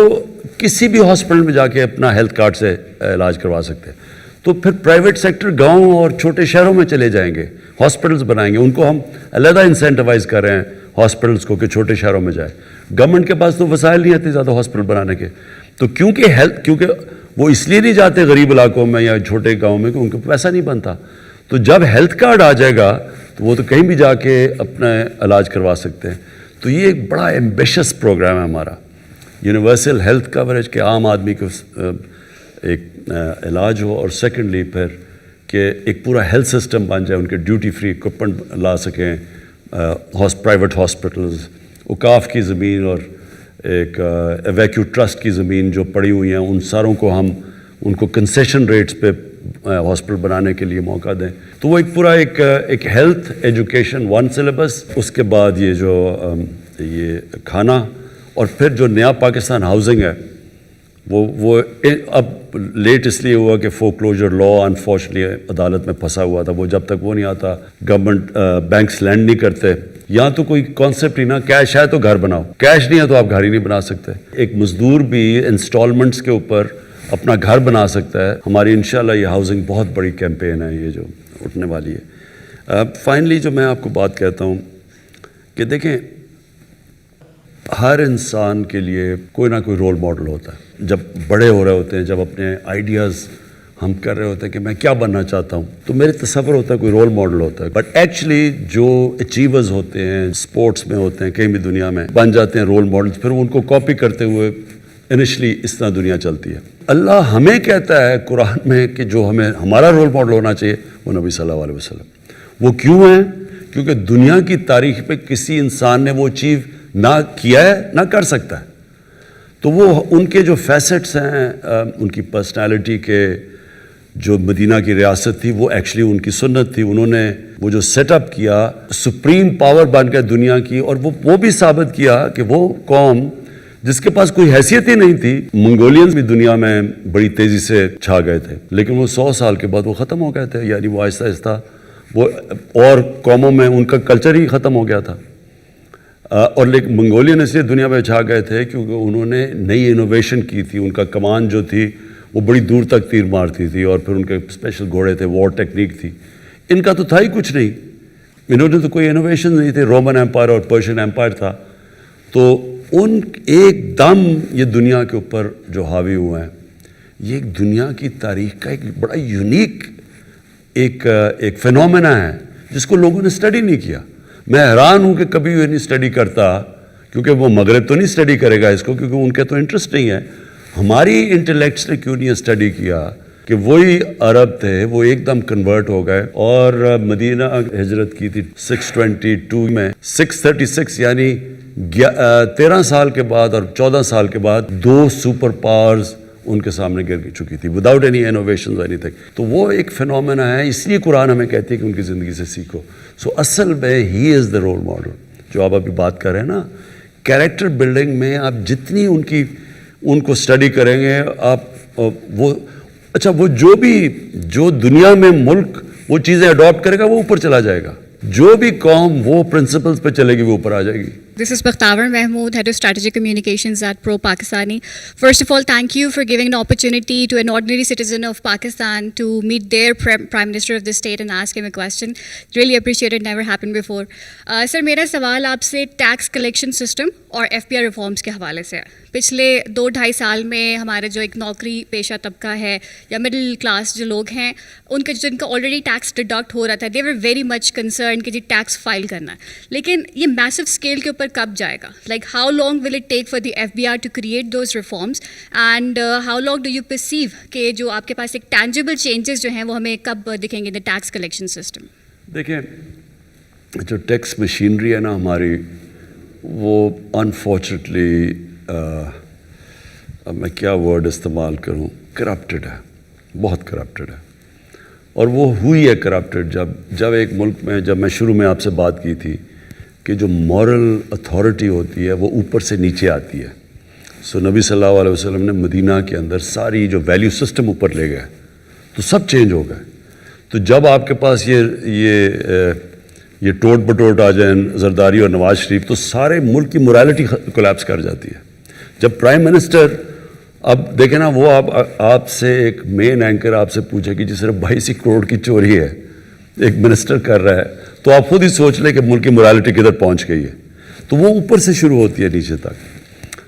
کسی بھی ہاسپٹل میں جا کے اپنا ہیلتھ کارڈ سے علاج کروا سکتے ہیں. تو پھر پرائیویٹ سیکٹر گاؤں اور چھوٹے شہروں میں چلے جائیں گے، ہاسپٹلز بنائیں گے. ان کو ہم علیحدہ انسینٹیوائز کر رہے ہیں ہاسپٹلز کو کہ چھوٹے شہروں میں جائے. گورنمنٹ کے پاس تو وسائل نہیں آتے زیادہ ہاسپٹل بنانے کے. تو کیونکہ وہ اس لیے نہیں جاتے غریب علاقوں میں یا چھوٹے گاؤں میں کہ ان کو پیسہ نہیں بنتا. تو جب ہیلتھ کارڈ آ جائے گا تو وہ تو کہیں بھی جا کے اپنا علاج کروا سکتے ہیں. تو یہ ایک بڑا ایمبیشس پروگرام ہے ہمارا، یونیورسل ہیلتھ کوریج، کہ عام آدمی کو ایک علاج ہو، اور سیکنڈلی پھر کہ ایک پورا ہیلتھ سسٹم بن جائے، ان کے ڈیوٹی فری اکوپمنٹ لا سکیں. پرائیویٹ ہاسپٹلز، اوقاف کی زمین اور ایک ایویکیو ٹرسٹ کی زمین جو پڑی ہوئی ہیں، ان ساروں کو ہم ان کو کنسیشن ریٹس پہ ہاسپٹل بنانے کے لیے موقع دیں. تو وہ ایک پورا ایک ہیلتھ ایجوکیشن ون سلیبس. اس کے بعد یہ جو یہ کھانا، اور پھر جو نیا پاکستان ہاؤسنگ ہے وہ اب لیٹ اس لیے ہوا کہ فورکلوجر لا انفارچونیٹلی عدالت میں پھنسا ہوا تھا. وہ جب تک وہ نہیں آتا گورنمنٹ بینکس لینڈ نہیں کرتے. یہاں تو کوئی کانسیپٹ ہی نہ، کیش ہے تو گھر بناؤ، کیش نہیں ہے تو آپ گھر ہی نہیں بنا سکتے. ایک مزدور بھی انسٹالمنٹس کے اوپر اپنا گھر بنا سکتا ہے. ہماری انشاءاللہ یہ ہاؤسنگ بہت بڑی کیمپین ہے یہ جو اٹھنے والی ہے. فائنلی جو میں آپ کو بات کہتا ہوں کہ دیکھیں، ہر انسان کے لیے کوئی نہ کوئی رول ماڈل ہوتا ہے. جب بڑے ہو رہے ہوتے ہیں، جب اپنے آئیڈیاز ہم کر رہے ہوتے ہیں کہ میں کیا بننا چاہتا ہوں، تو میرے تصور ہوتا ہے کوئی رول ماڈل ہوتا ہے. بٹ ایکچولی جو اچیورز ہوتے ہیں، اسپورٹس میں ہوتے ہیں، کہیں بھی دنیا میں بن جاتے ہیں رول ماڈلز، پھر ان کو کاپی کرتے ہوئے انیشلی اس طرح دنیا چلتی ہے. اللہ ہمیں کہتا ہے قرآن میں کہ جو ہمارا رول ماڈل ہونا چاہیے وہ نبی صلی اللہ علیہ وسلم. وہ کیوں ہیں؟ کیونکہ دنیا کی تاریخ پہ کسی انسان نے وہ اچیو نہ کیا ہے نہ کر سکتا ہے. تو وہ ان کے جو فیسٹس ہیں، ان کی پرسنالٹی کے جو مدینہ کی ریاست تھی وہ ایکچولی ان کی سنت تھی. انہوں نے وہ جو سیٹ اپ کیا سپریم پاور بن گیا دنیا کی, اور وہ بھی ثابت کیا کہ وہ قوم جس کے پاس کوئی حیثیت ہی نہیں تھی. منگولینز بھی دنیا میں بڑی تیزی سے چھا گئے تھے, لیکن وہ 100 سال کے بعد وہ ختم ہو گئے تھے. یعنی وہ آہستہ آہستہ وہ اور قوموں میں ان کا کلچر ہی ختم ہو گیا تھا. اور لیکن منگولین اس لیے دنیا میں چھا گئے تھے کیونکہ انہوں نے نئی انوویشن کی تھی. ان کا کمان جو تھی وہ بڑی دور تک تیر مارتی تھی, اور پھر ان کے اسپیشل گھوڑے تھے, وار ٹیکنیک تھی. ان کا تو تھا ہی کچھ نہیں, انہوں نے تو کوئی انوویشن نہیں تھی. رومن ایمپائر اور پرشین ایمپائر تھا. تو ان ایک دم یہ دنیا کے اوپر جو حاوی ہوئے ہیں, یہ ایک دنیا کی تاریخ کا ایک بڑا یونیک ایک فینومینا ہے جس کو لوگوں نے اسٹڈی نہیں کیا. میں حیران ہوں کہ کبھی یہ نہیں اسٹڈی کرتا, کیونکہ وہ مغرب تو نہیں اسٹڈی کرے گا اس کو, کیونکہ ان کے تو انٹرسٹ نہیں ہے. ہماری انٹلیکٹس نے کیوں نہیں اسٹڈی کیا کہ وہی عرب تھے, وہ ایک دم کنورٹ ہو گئے اور مدینہ ہجرت کی تھی 622 میں. 636 یعنی 13 سال کے بعد اور 14 سال کے بعد 2 سپر پاورز ان کے سامنے گر چکی تھی without any innovation any thing. تو وہ ایک فینومینا ہے, اس لیے قرآن ہمیں کہتی ہے کہ ان کی زندگی سے سیکھو. سو اصل میں ہی از دا رول ماڈل. جو آپ ابھی بات کر رہے ہیں نا, کیریکٹر بلڈنگ میں آپ جتنی ان کو اسٹڈی کریں گے, آپ وہ اچھا وہ جو دنیا میں ملک وہ چیزیں اڈاپٹ کرے گا وہ اوپر چلا جائے گا. جو بھی قوم وہ پرنسپلز پہ چلے گی وہ اوپر آ جائے گی. This is Bakhtavar Mahmood, Head of Strategic Communications at Pro Pakistani. First of all, thank you for giving an opportunity to an ordinary citizen of Pakistan to meet their Prime Minister of the state and ask him a question. Really appreciate it, never happened before. Sir, میرا سوال آپ سے tax collection system اور FBR reforms کے حوالے سے ہے. پچھلے 2-2.5 سال میں ہمارے جو ایک نوکری پیشہ طبقہ ہے یا مڈل کلاس جو لوگ ہیں, جن کا آلریڈی ٹیکس ڈیڈکٹ ہو رہا تھا, دے ور ویری مچ کنسرن کہ جی ٹیکس فائل کرنا ہے. لیکن یہ میسو اسکیل کے اوپر کب جائے گا؟ Like how long will it take for the FBR to create those reforms, and how long do you perceive کہ جو آپ کے پاس ایک ٹینجیبل چینجز جو ہیں وہ ہمیں کب دکھیں گے ان دا ٹیکس کلیکشن سسٹم؟ دیکھیں, جو ٹیکس مشینری ہے نا ہماری, وہ انفارچونیٹلی اب میں کیا ورڈ استعمال کروں, کرپٹڈ ہے, بہت کرپٹڈ ہے. اور وہ ہوئی ہے کرپٹڈ جب ایک ملک میں, جب میں شروع میں آپ سے بات کی تھی کہ جو مورل اتھارٹی ہوتی ہے وہ اوپر سے نیچے آتی ہے. سو نبی صلی اللہ علیہ وسلم نے مدینہ کے اندر ساری جو ویلیو سسٹم اوپر لے گئے تو سب چینج ہو گئے. تو جب آپ کے پاس یہ ٹوٹ بٹوٹ آ جائیں زرداری اور نواز شریف, تو سارے ملک کی مورالٹی کولیپس کر جاتی ہے. جب پرائم منسٹر, اب دیکھیں نا, وہ آپ سے ایک مین اینکر آپ سے پوچھے کہ جس صرف 22 کروڑ کی چوری ہے ایک منسٹر کر رہا ہے, تو آپ خود ہی سوچ لیں کہ ملک کی مورالٹی کدھر پہنچ گئی ہے. تو وہ اوپر سے شروع ہوتی ہے نیچے تک.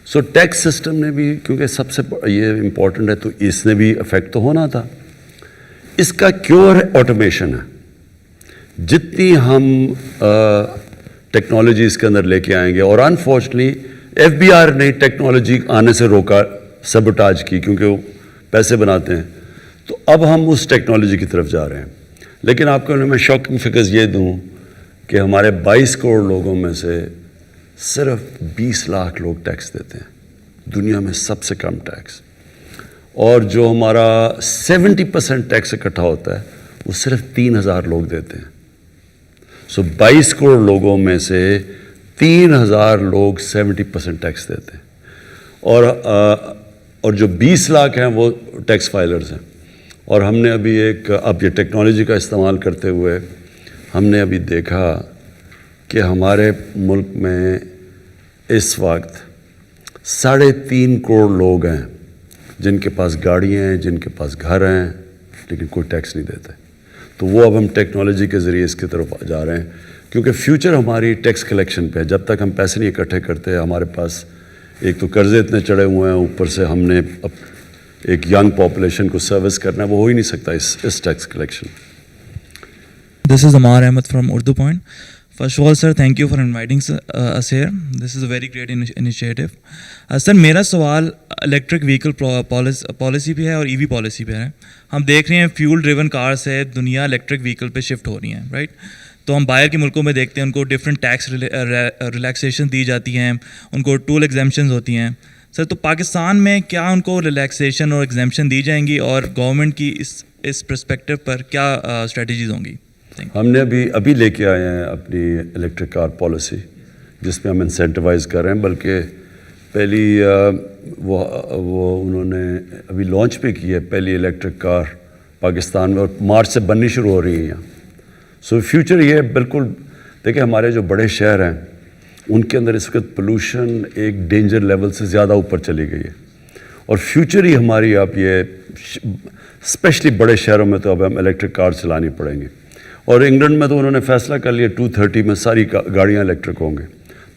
سو ٹیکس سسٹم نے بھی, کیونکہ سب سے یہ امپورٹنٹ ہے, تو اس نے بھی افیکٹ تو ہونا تھا. اس کا کیور آٹومیشن ہے. جتنی ہم ٹیکنالوجی اس کے اندر لے کے آئیں گے, اور انفارچونیٹلی FBR نے ٹیکنالوجی آنے سے روکا, سیبوٹاج کی, کیونکہ وہ پیسے بناتے ہیں. تو اب ہم اس ٹیکنالوجی کی طرف جا رہے ہیں. لیکن آپ کو میں شاکنگ فگرز یہ دوں کہ ہمارے 22 کروڑ لوگوں میں سے صرف 20 لاکھ لوگ ٹیکس دیتے ہیں, دنیا میں سب سے کم ٹیکس. اور جو ہمارا 70% ٹیکس اکٹھا ہوتا ہے وہ صرف 3000 لوگ دیتے ہیں. سو 22 کروڑ لوگوں میں سے 3000 لوگ 70% ٹیکس دیتے ہیں. اور جو 20 لاکھ ہیں وہ ٹیکس فائلرز ہیں. اور ہم نے ابھی اب یہ ٹیکنالوجی کا استعمال کرتے ہوئے ہم نے ابھی دیکھا کہ ہمارے ملک میں اس وقت 3.5 کروڑ لوگ ہیں جن کے پاس گاڑیاں ہیں, جن کے پاس گھر ہیں, لیکن کوئی ٹیکس نہیں دیتے. تو وہ اب ہم ٹیکنالوجی کے ذریعے اس کی طرف جا رہے ہیں, کیونکہ فیوچر ہماری ٹیکس کلیکشن پہ ہے. جب تک ہم پیسے نہیں اکٹھے کرتے, ہمارے پاس ایک تو قرضے اتنے چڑھے ہوئے ہیں, اوپر سے ہم نے ایک ینگ پاپولیشن کو سروس کرنا ہے, وہ ہو ہی نہیں سکتا اس tax collection. This is Amar Ahmed from Urdu Point. First of all, sir, thank you for inviting us here. This is a very great initiative. Sir, میرا سوال الیکٹرک وہیکل پالیسی پہ ہے اور EV پالیسی پہ ہے. ہم دیکھ رہے ہیں فیول ڈریون کار سے دنیا الیکٹرک وہیکل پہ شفٹ ہو رہی ہیں, رائٹ؟ تو ہم باہر کے ملکوں میں دیکھتے ہیں ان کو ڈفرینٹ ٹیکس ریلیکسیشن دی جاتی ہیں, ان کو ٹول ایگزیمپشنز ہوتی ہیں. سر, تو پاکستان میں کیا ان کو ریلیکسیشن اور ایگزیمپشن دی جائیں گی, اور گورنمنٹ کی اس پرسپیکٹو پر کیا اسٹریٹجیز ہوں گی؟ ہم نے ابھی لے کے آئے ہیں اپنی الیکٹرک کار پالیسی، جس میں ہم انسینٹیوائز کر رہے ہیں، بلکہ پہلی وہ انہوں نے ابھی لانچ بھی کی ہے پہلی الیکٹرک کار پاکستان میں، اور مارچ سے بننی شروع ہو رہی ہیں یہاں. سو فیوچر یہ بالکل دیکھیں، ہمارے جو بڑے شہر ہیں ان کے اندر اس وقت پولوشن ایک ڈینجر لیول سے زیادہ اوپر چلی گئی ہے، اور فیوچر ہی ہماری اب یہ اسپیشلی بڑے شہروں میں تو اب ہم الیکٹرک کار چلانی پڑیں گے. اور انگلینڈ میں تو انہوں نے فیصلہ کر لیا 2030 میں ساری گاڑیاں الیکٹرک ہوں گے،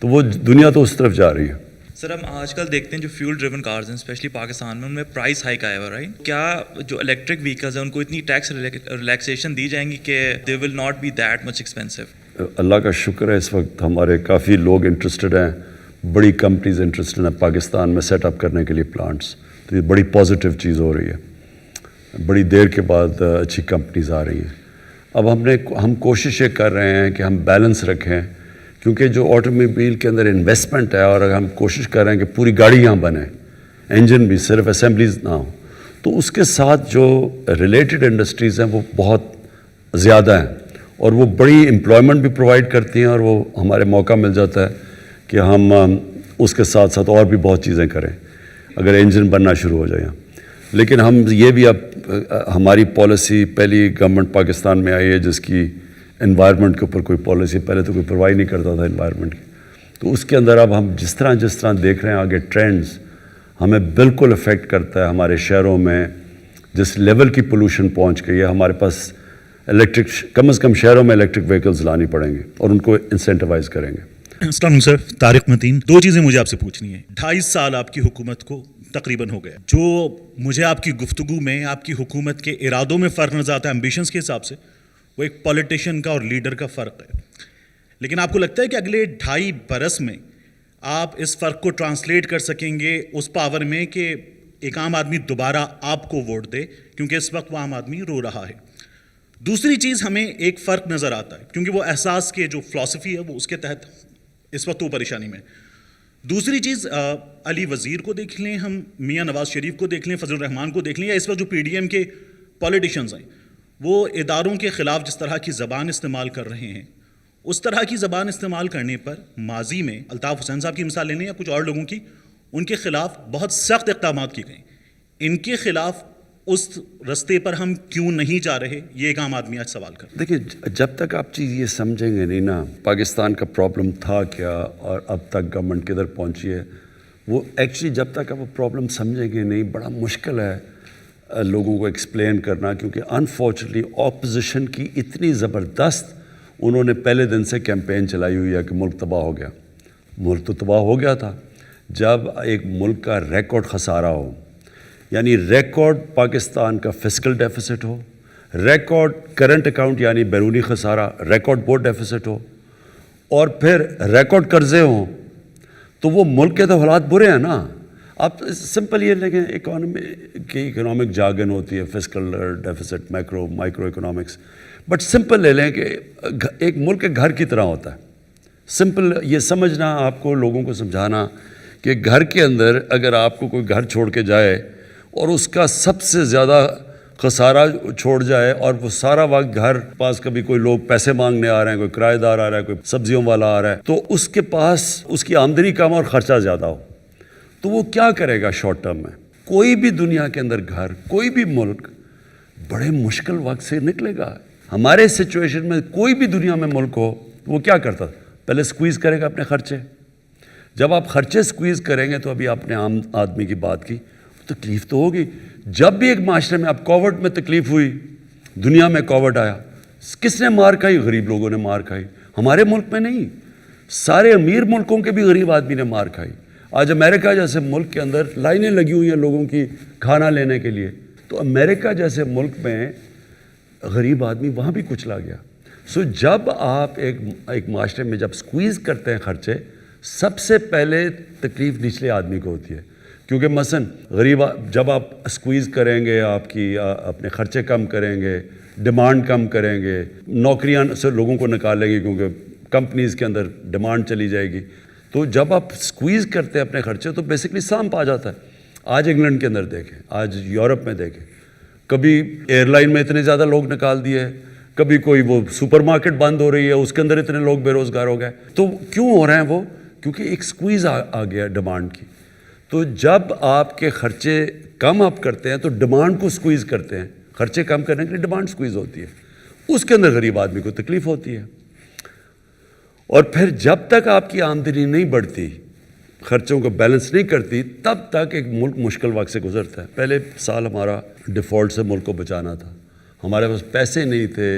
تو وہ دنیا تو اس طرف جا رہی ہے. سر ہم آج کل دیکھتے ہیں جو فیول ڈریون کارز ہیں اسپیشلی پاکستان میں، ان میں پرائس ہائیک آیا ہوا، رائٹ؟ کیا جو الیکٹرک وہیکلز ہیں ان کو اتنی ٹیکس ریلیکسیشن دی جائیں گی کہ they will not be that much expensive? اللہ کا شکر ہے اس وقت ہمارے کافی لوگ انٹرسٹڈ ہیں، بڑی کمپنیز انٹرسٹڈ ہیں پاکستان میں سیٹ اپ کرنے کے لیے پلانٹس. تو یہ بڑی پازیٹیو چیز ہو رہی ہے، بڑی دیر کے بعد اچھی کمپنیز آ رہی ہیں. اب ہم کوشش یہ کر رہے ہیں کہ ہم بیلنس رکھیں، کیونکہ جو آٹو موبائل کے اندر انویسٹمنٹ ہے، اور اگر ہم کوشش کر رہے ہیں کہ پوری گاڑی یہاں بنے، انجن بھی، صرف اسمبلیز نہ ہوں، تو اس کے ساتھ جو ریلیٹڈ انڈسٹریز ہیں وہ بہت زیادہ ہیں، اور وہ بڑی امپلائمنٹ بھی پرووائڈ کرتی ہیں، اور وہ ہمارے موقع مل جاتا ہے کہ ہم اس کے ساتھ ساتھ اور بھی بہت چیزیں کریں اگر انجن بننا شروع ہو جائے. لیکن ہم یہ بھی اب ہماری پالیسی پہلی گورنمنٹ پاکستان میں آئی ہے جس کی انوائرمنٹ کے اوپر کوئی پالیسی پہلے تو کوئی پرواہ نہیں کرتا تھا انوائرمنٹ کی، تو اس کے اندر اب ہم جس طرح دیکھ رہے ہیں آگے ٹرینڈز ہمیں بالکل افیکٹ کرتا ہے. ہمارے شہروں میں جس لیول کی پولوشن پہنچ گئی ہے، ہمارے پاس الیکٹرک کم از کم شہروں میں الیکٹرک وہیکلز لانی پڑیں گے، اور ان کو انسینٹیوائز کریں گے. السلام علیکم سر، طارق متین. 2 چیزیں مجھے آپ سے پوچھنی ہیں. 2.5 سال آپ کی حکومت کو تقریباً ہو گیا. جو مجھے آپ کی گفتگو میں آپ کی حکومت کے ارادوں میں فرق نظر آتا ہے ایمبیشنز کے حساب سے، وہ ایک پولیٹیشین کا اور لیڈر کا فرق ہے. لیکن آپ کو لگتا ہے کہ اگلے 2.5 برس میں آپ اس فرق کو ٹرانسلیٹ کر سکیں گے اس پاور میں کہ ایک عام آدمی دوبارہ آپ کو ووٹ دے، کیونکہ اس وقت وہ عام آدمی رو رہا ہے؟ دوسری چیز ہمیں ایک فرق نظر آتا ہے، کیونکہ وہ احساس کے جو فلسفی ہے وہ اس کے تحت اس وقت وہ پریشانی میں. دوسری چیز علی وزیر کو دیکھ لیں، ہم میاں نواز شریف کو دیکھ لیں، فضل الرحمان کو دیکھ لیں، یا اس وقت جو پی ڈی ایم کے پولیٹیشنز ہیں وہ اداروں کے خلاف جس طرح کی زبان استعمال کر رہے ہیں، اس طرح کی زبان استعمال کرنے پر ماضی میں الطاف حسین صاحب کی مثال لے لیں یا کچھ اور لوگوں کی، ان کے خلاف بہت سخت اقدامات کیے گئے. ان کے خلاف اس رستے پر ہم کیوں نہیں جا رہے؟ یہ ایک عام آدمی آج سوال کر. دیکھیے، جب تک آپ چیز یہ سمجھیں گے نہیں نا پاکستان کا پرابلم تھا کیا اور اب تک گورنمنٹ کدھر پہنچی ہے، وہ ایکچولی جب تک آپ وہ پرابلم سمجھیں گے نہیں، بڑا مشکل ہے لوگوں کو ایکسپلین کرنا. کیونکہ انفارچونیٹلی اپوزیشن کی اتنی زبردست انہوں نے پہلے دن سے کیمپین چلائی ہوئی ہے کہ ملک تباہ ہو گیا. ملک تو تباہ ہو گیا تھا جب ایک ملک کا ریکارڈ خسارہ ہو، یعنی ریکارڈ پاکستان کا فسکل ڈیفیسٹ ہو، ریکارڈ کرنٹ اکاؤنٹ یعنی بیرونی خسارہ، ریکارڈ بورڈ ڈیفیسٹ ہو، اور پھر ریکارڈ قرضے ہوں، تو وہ ملک کے تو حالات برے ہیں نا. آپ سمپل یہ لیں اکنامک جارگن ہوتی ہے، fiscal deficits, micro economics, but simple لے لیں کہ ایک ملک کے گھر کی طرح ہوتا ہے. سمپل یہ سمجھنا، آپ کو لوگوں کو سمجھانا کہ گھر کے اندر اگر آپ کو کوئی گھر چھوڑ کے جائے اور اس کا سب سے زیادہ خسارہ چھوڑ جائے، اور وہ سارا وقت گھر پاس کبھی کوئی لوگ پیسے مانگنے آ رہے ہیں، کوئی کرایہ دار آ رہا ہے، کوئی سبزیوں والا آ رہا ہے، تو اس کے پاس اس کی آمدنی کم اور خرچہ زیادہ ہو، تو وہ کیا کرے گا شارٹ ٹرم میں؟ کوئی بھی دنیا کے اندر گھر، کوئی بھی ملک بڑے مشکل وقت سے نکلے گا. ہمارے سچویشن میں کوئی بھی دنیا میں ملک ہو، وہ کیا کرتا؟ پہلے سکویز کرے گا اپنے خرچے. جب آپ خرچے سکویز کریں گے تو ابھی آپ نے عام آدمی کی بات کی، تکلیف تو ہوگی. جب بھی ایک معاشرے میں اب کووڈ میں تکلیف ہوئی، دنیا میں کووڈ آیا، کس نے مار کھائی؟ غریب لوگوں نے مار کھائی. ہمارے ملک میں نہیں، سارے امیر ملکوں کے بھی غریب آدمی نے مار کھائی. آج امریکہ جیسے ملک کے اندر لائنیں لگی ہوئی ہیں لوگوں کی کھانا لینے کے لیے، تو امریکہ جیسے ملک میں غریب آدمی وہاں بھی کچلا گیا. سو جب آپ ایک معاشرے میں جب سکویز کرتے ہیں خرچے، سب سے پہلے تکلیف نچلے آدمی کو ہوتی ہے. کیونکہ مثلا غریب جب آپ سکویز کریں گے، آپ کی اپنے خرچے کم کریں گے، ڈیمانڈ کم کریں گے، نوکریاں سے لوگوں کو نکالیں گے کیونکہ کمپنیز کے اندر ڈیمانڈ چلی جائے گی، تو جب آپ سکویز کرتے ہیں اپنے خرچے تو بیسکلی سانپ آ جاتا ہے. آج انگلینڈ کے اندر دیکھیں، آج یورپ میں دیکھیں، کبھی ایئر لائن میں اتنے زیادہ لوگ نکال دیے, کبھی کوئی وہ سپر مارکیٹ بند ہو رہی ہے اس کے اندر اتنے لوگ بے روزگار ہو گئے. تو کیوں ہو رہے ہیں وہ؟ کیونکہ ایک سکویز آ گیا ڈیمانڈ کی. تو جب آپ کے خرچے کم آپ کرتے ہیں تو ڈیمانڈ کو سکویز کرتے ہیں. خرچے کم کرنے کے لیے ڈیمانڈ سکویز ہوتی ہے, اس کے اندر غریب آدمی کو تکلیف ہوتی ہے. اور پھر جب تک آپ کی آمدنی نہیں بڑھتی, خرچوں کو بیلنس نہیں کرتی, تب تک ایک ملک مشکل وقت سے گزرتا ہے. پہلے سال ہمارا ڈیفالٹ سے ملک کو بچانا تھا, ہمارے پاس پیسے نہیں تھے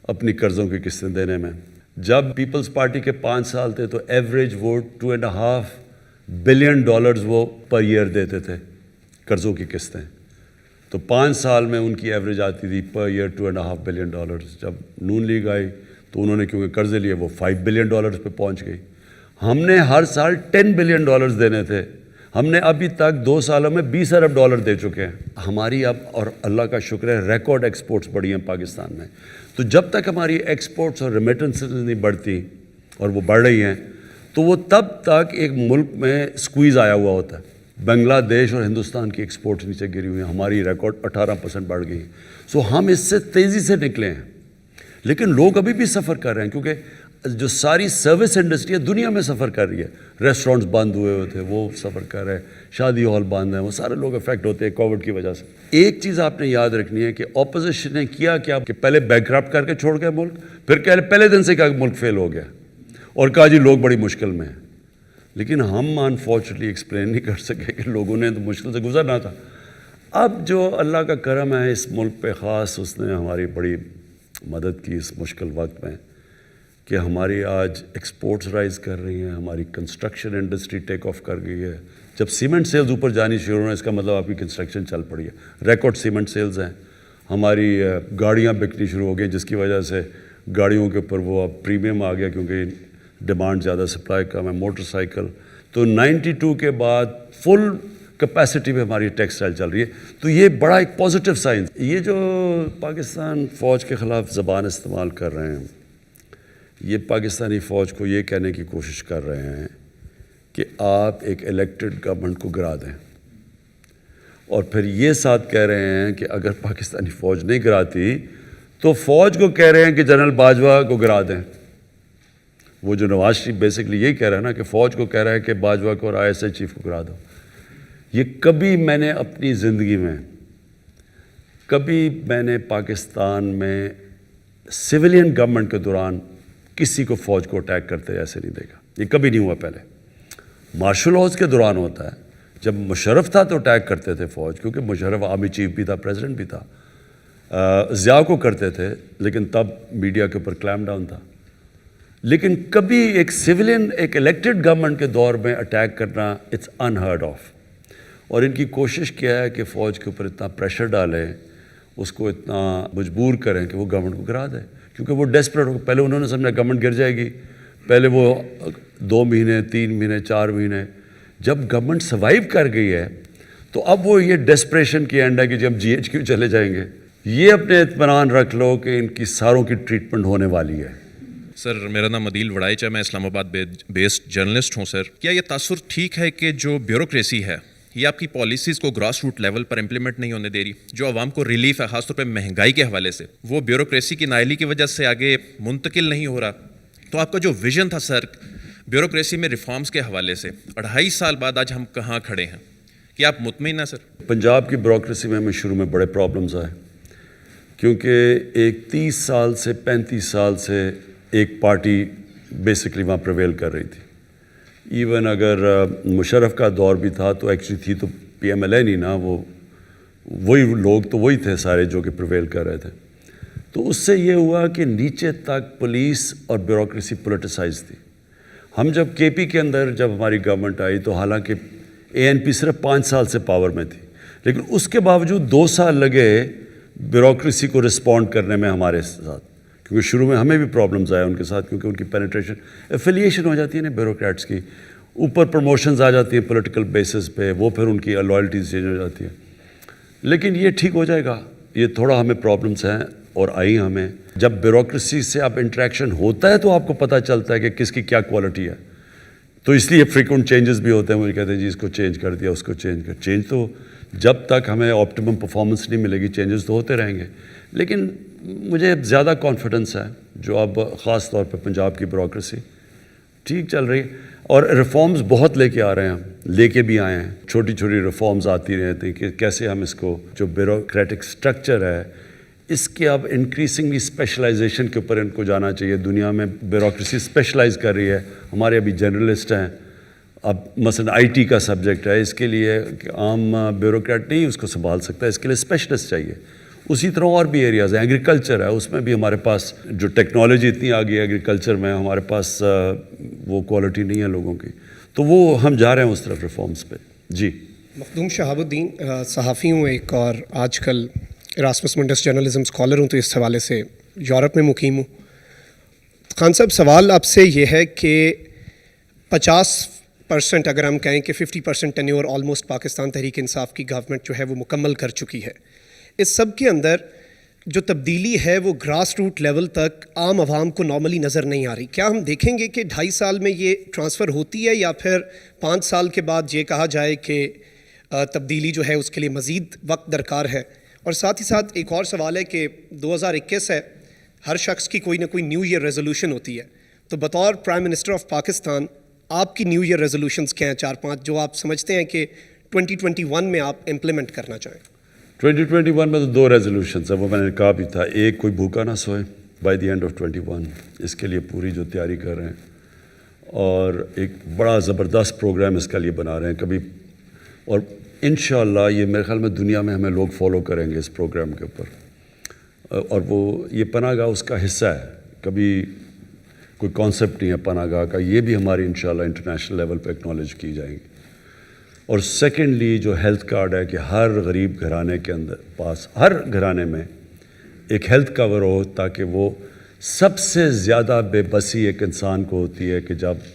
اپنی قرضوں کی قسطیں دینے میں. جب پیپلز پارٹی کے 5 سال تھے تو ایوریج وہ $2.5 بلین وہ پر ایئر دیتے تھے قرضوں کی قسطیں. تو 5 سال میں ان کی ایوریج آتی تھی پر ایئر $2.5 بلین. جب نون لیگ آئی تو انہوں نے کیونکہ قرضے لیے وہ $5 بلین پہ پہنچ گئی. ہم نے ہر سال $10 بلین دینے تھے, ہم نے ابھی تک 2 سالوں میں $20 ارب دے چکے ہیں. ہماری اب, اور اللہ کا شکر ہے, ریکارڈ ایکسپورٹس بڑھی ہیں پاکستان میں. تو جب تک ہماری ایکسپورٹس اور ریمیٹنسز نہیں بڑھتی, اور وہ بڑھ رہی ہیں, تو وہ تب تک ایک ملک میں سکویز آیا ہوا ہوتا ہے. بنگلہ دیش اور ہندوستان کی ایکسپورٹس نیچے گری ہوئی ہیں, ہماری ریکارڈ 18% بڑھ گئی. سو ہم اس سے تیزی سے نکلے ہیں, لیکن لوگ ابھی بھی سفر کر رہے ہیں, کیونکہ جو ساری سروس انڈسٹری ہے دنیا میں سفر کر رہی ہے. ریسٹورنٹس بند ہوئے تھے, وہ سفر کر رہے ہیں, شادی ہال بند ہیں, وہ سارے لوگ افیکٹ ہوتے ہیں کووڈ کی وجہ سے. ایک چیز آپ نے یاد رکھنی ہے کہ اپوزیشن نے کیا کہ پہلے بینکرپٹ کر کے چھوڑ گئے ملک, پھر پہلے دن سے کہا کہ ملک فیل ہو گیا, اور کہا جی لوگ بڑی مشکل میں ہیں. لیکن ہم انفارچونیٹلی ایکسپلین نہیں کر سکے کہ لوگوں نے تو مشکل سے گزرنا تھا. اب جو اللہ کا کرم ہے اس ملک پہ خاص, اس نے ہماری بڑی مدد کی اس مشکل وقت میں, کہ ہماری آج ایکسپورٹس رائز کر رہی ہیں, ہماری کنسٹرکشن انڈسٹری ٹیک آف کر گئی ہے. جب سیمنٹ سیلز اوپر جانی شروع ہونا, اس کا مطلب آپ کی کنسٹرکشن چل پڑی ہے. ریکارڈ سیمنٹ سیلز ہیں. ہماری گاڑیاں بکنی شروع ہو گئی, جس کی وجہ سے گاڑیوں کے اوپر وہ اب پریمیم آ گیا, کیونکہ ڈیمانڈ زیادہ سپلائی کم ہے. موٹر سائیکل تو 92 کے بعد فل کیپیسٹی پہ ہماری ٹیکسٹائل چل رہی ہے. تو یہ بڑا ایک پازیٹیو سائن. یہ جو پاکستان فوج کے خلاف زبان استعمال کر رہے ہیں, یہ پاکستانی فوج کو یہ کہنے کی کوشش کر رہے ہیں کہ آپ ایک الیکٹڈ گورنمنٹ کو گرا دیں, اور پھر یہ ساتھ کہہ رہے ہیں کہ اگر پاکستانی فوج نہیں گراتی تو فوج کو کہہ رہے ہیں کہ جنرل باجوہ کو گرا دیں. وہ جو نواز شریف بیسکلی یہی کہہ رہا ہے نا, کہ فوج کو کہہ رہا ہے کہ باجوہ کو اور ISI چیف کو گرا دو. یہ کبھی میں نے اپنی زندگی میں, کبھی میں نے پاکستان میں سویلین گورنمنٹ کے دوران کسی کو فوج کو اٹیک کرتے ایسے نہیں دیکھا. یہ کبھی نہیں ہوا. پہلے مارشل لاز کے دوران ہوتا ہے, جب مشرف تھا تو اٹیک کرتے تھے فوج, کیونکہ مشرف آرمی چیف بھی تھا, پریزیڈنٹ بھی تھا. ضیاء کو کرتے تھے, لیکن تب میڈیا کے اوپر کلیم ڈاؤن تھا. لیکن کبھی ایک سویلین, ایک الیکٹڈ گورنمنٹ کے دور میں اٹیک کرنا اٹس انہرڈ آف. اور ان کی کوشش کیا ہے کہ فوج کے اوپر اتنا پریشر ڈالیں, اس کو اتنا مجبور کریں کہ وہ گورنمنٹ کو گرا دیں, کیونکہ وہ ڈیسپریٹ ہو. پہلے انہوں نے سمجھا گورنمنٹ گر جائے گی, پہلے وہ 2 مہینے 3 مہینے 4 مہینے, جب گورنمنٹ سروائیو کر گئی ہے تو اب وہ یہ ڈیسپریشن کی اینڈ ہے کہ جب GHQ چلے جائیں گے. یہ اپنے اطمینان رکھ لو کہ ان کی ساروں کی ٹریٹمنٹ ہونے والی ہے. سر میرا نام عدیل وڑائچا, میں اسلام آباد بیسڈ جرنلسٹ ہوں. سر کیا یہ تاثر ٹھیک ہے کہ جو بیوروکریسی ہے یہ آپ کی پالیسیز کو گراس روٹ لیول پر امپلیمنٹ نہیں ہونے دے رہی؟ جو عوام کو ریلیف ہے خاص طور پہ مہنگائی کے حوالے سے, وہ بیوروکریسی کی نااہلی کی وجہ سے آگے منتقل نہیں ہو رہا. تو آپ کا جو ویژن تھا سر بیوروکریسی میں ریفارمز کے حوالے سے, 2.5 سال بعد آج ہم کہاں کھڑے ہیں؟ کیا آپ مطمئن ہیں سر؟ پنجاب کی بیوروکریسی میں ہمیں شروع میں بڑے پرابلمز آئے, کیونکہ ایک 30 سال سے 35 سال سے ایک پارٹی بیسکلی وہاں پریویل کر رہی تھی. ایون اگر مشرف کا دور بھی تھا تو ایکچولی تھی تو PMLA نہیں نا, وہی لوگ تو وہی تھے سارے جو کہ پریویل کر رہے تھے. تو اس سے یہ ہوا کہ نیچے تک پولیس اور بیوروکریسی پولیٹیسائز تھی. ہم جب KP کے اندر جب ہماری گورنمنٹ آئی تو حالانکہ ANP صرف 5 سال سے پاور میں تھی, لیکن اس کے باوجود 2 سال لگے بیوروکریسی کو رسپونڈ کرنے میں ہمارے ساتھ, کیونکہ شروع میں ہمیں بھی پرابلمز آئے ان کے ساتھ, کیونکہ ان کی پینیٹریشن ایفیلیشن ہو جاتی ہے نا بیوروکریٹس کی, اوپر پروموشنز آ جاتی ہیں پولیٹیکل بیسس پہ, وہ پھر ان کی لائلٹیز چینج ہو جاتی ہے. لیکن یہ ٹھیک ہو جائے گا. یہ تھوڑا ہمیں پرابلمس ہیں اور آئی ہمیں. جب بیوروکریسی سے آپ انٹریکشن ہوتا ہے تو آپ کو پتہ چلتا ہے کہ کس کی کیا کوالٹی ہے. تو اس لیے فریکوینٹ چینجز بھی ہوتے ہیں. مجھے کہتے ہیں جی اس کو چینج کر دیا, اس کو چینج کر. چینج تو جب تک ہمیں آپٹیمم پرفارمنس نہیں ملے گی چینجز تو ہوتے رہیں گے. لیکن مجھے زیادہ کانفیڈنس ہے جو اب خاص طور پہ پنجاب کی بیوروکریسی ٹھیک چل رہی ہے, اور ریفارمز بہت لے کے آ رہے ہیں, لے کے بھی آئے ہیں. چھوٹی چھوٹی ریفارمز آتی رہتی ہیں کہ کیسے ہم اس کو جو بیوروکریٹک سٹرکچر ہے اس کے اب انکریزنگلی اسپیشلائزیشن کے اوپر ان کو جانا چاہیے. دنیا میں بیوروکریسی اسپیشلائز کر رہی ہے, ہمارے ابھی جرنلسٹ ہیں. اب مثلا آئی ٹی کا سبجیکٹ ہے, اس کے لیے عام بیوروکریٹ نہیں اس کو سنبھال سکتا, اس کے لیے اسپیشلسٹ چاہیے. اسی طرح اور بھی ایریاز ہیں. ایگریکلچر ہے, اس میں بھی ہمارے پاس جو ٹیکنالوجی اتنی آ گئی ہے ایگریکلچر میں, ہمارے پاس وہ کوالٹی نہیں ہے لوگوں کی. تو وہ ہم جا رہے ہیں اس طرف ریفارمز پہ. جی مخدوم شہاب الدین, صحافی ہوں ایک, اور آج کل اراسمس منڈس جرنلزم اسکالر ہوں, تو اس حوالے سے یورپ میں مقیم ہوں. خان صاحب, سوال آپ سے یہ ہے کہ 50% اگر ہم کہیں کہ 50% ٹینیور آلموسٹ پاکستان تحریک انصاف کی گورنمنٹ جو ہے وہ مکمل کر چکی ہے. اس سب کے اندر جو تبدیلی ہے وہ گراس روٹ لیول تک عام عوام کو نارملی نظر نہیں آ رہی. کیا ہم دیکھیں گے کہ 2.5 سال میں یہ ٹرانسفر ہوتی ہے, یا پھر 5 سال کے بعد یہ کہا جائے کہ تبدیلی جو ہے اس کے لیے مزید وقت درکار ہے؟ اور ساتھ ہی ساتھ ایک اور سوال ہے کہ 2021 ہے, ہر شخص کی کوئی نہ کوئی نیو ایئر ریزولوشن ہوتی ہے, تو بطور پرائم منسٹر آف پاکستان آپ کی نیو ایئر ریزولوشنز کیا ہیں 4-5 جو آپ سمجھتے ہیں کہ 2021 میں آپ امپلیمنٹ کرنا چاہیں؟ 2021 میں تو 2 ریزولوشنز ہیں, وہ میں نے کہا بھی تھا. ایک, کوئی بھوکا نہ سوئے بائی دی اینڈ آف 21, اس کے لیے پوری جو تیاری کر رہے ہیں, اور ایک بڑا زبردست پروگرام اس کے لیے بنا رہے ہیں کبھی, اور انشاءاللہ یہ میرے خیال میں دنیا میں ہمیں لوگ فالو کریں گے اس پروگرام کے اوپر. اور وہ یہ پناہ گاہ اس کا حصہ ہے, کبھی کوئی کانسیپٹ نہیں ہے پناہ گاہ کا, یہ بھی ہماری انشاءاللہ انٹرنیشنل لیول پہ ایکنالج کی جائیں گی. اور سیکنڈلی جو ہیلتھ کارڈ ہے کہ ہر غریب گھرانے کے اندر پاس, ہر گھرانے میں ایک ہیلتھ کور ہو, تاکہ وہ سب سے زیادہ بے بسی ایک انسان کو ہوتی ہے کہ جب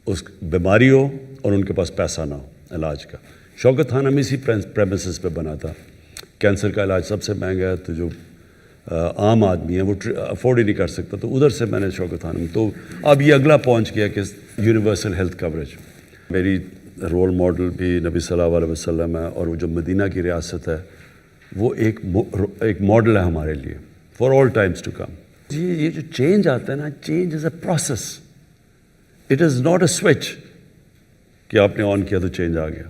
اس بیماری ہو اور ان کے پاس پیسہ نہ ہو علاج کا. شوکت خان ہم اسی پریمیسز پہ بنا تھا. کینسر کا علاج سب سے مہنگا ہے, تو جو عام آدمی ہے وہ افورڈ ہی نہیں کر سکتا, تو ادھر سے میں نے شوکت خان. تو اب یہ اگلا پہنچ گیا کہ یونیورسل ہیلتھ کوریج. میری رول ماڈل بھی نبی صلی اللہ علیہ وسلم ہے, اور وہ جو مدینہ کی ریاست ہے وہ ایک ماڈل ہے ہمارے لیے for all times to come. جی یہ جو چینج آتا ہے نا, change is a process, it is not a switch کہ آپ نے آن کیا تو چینج آ گیا.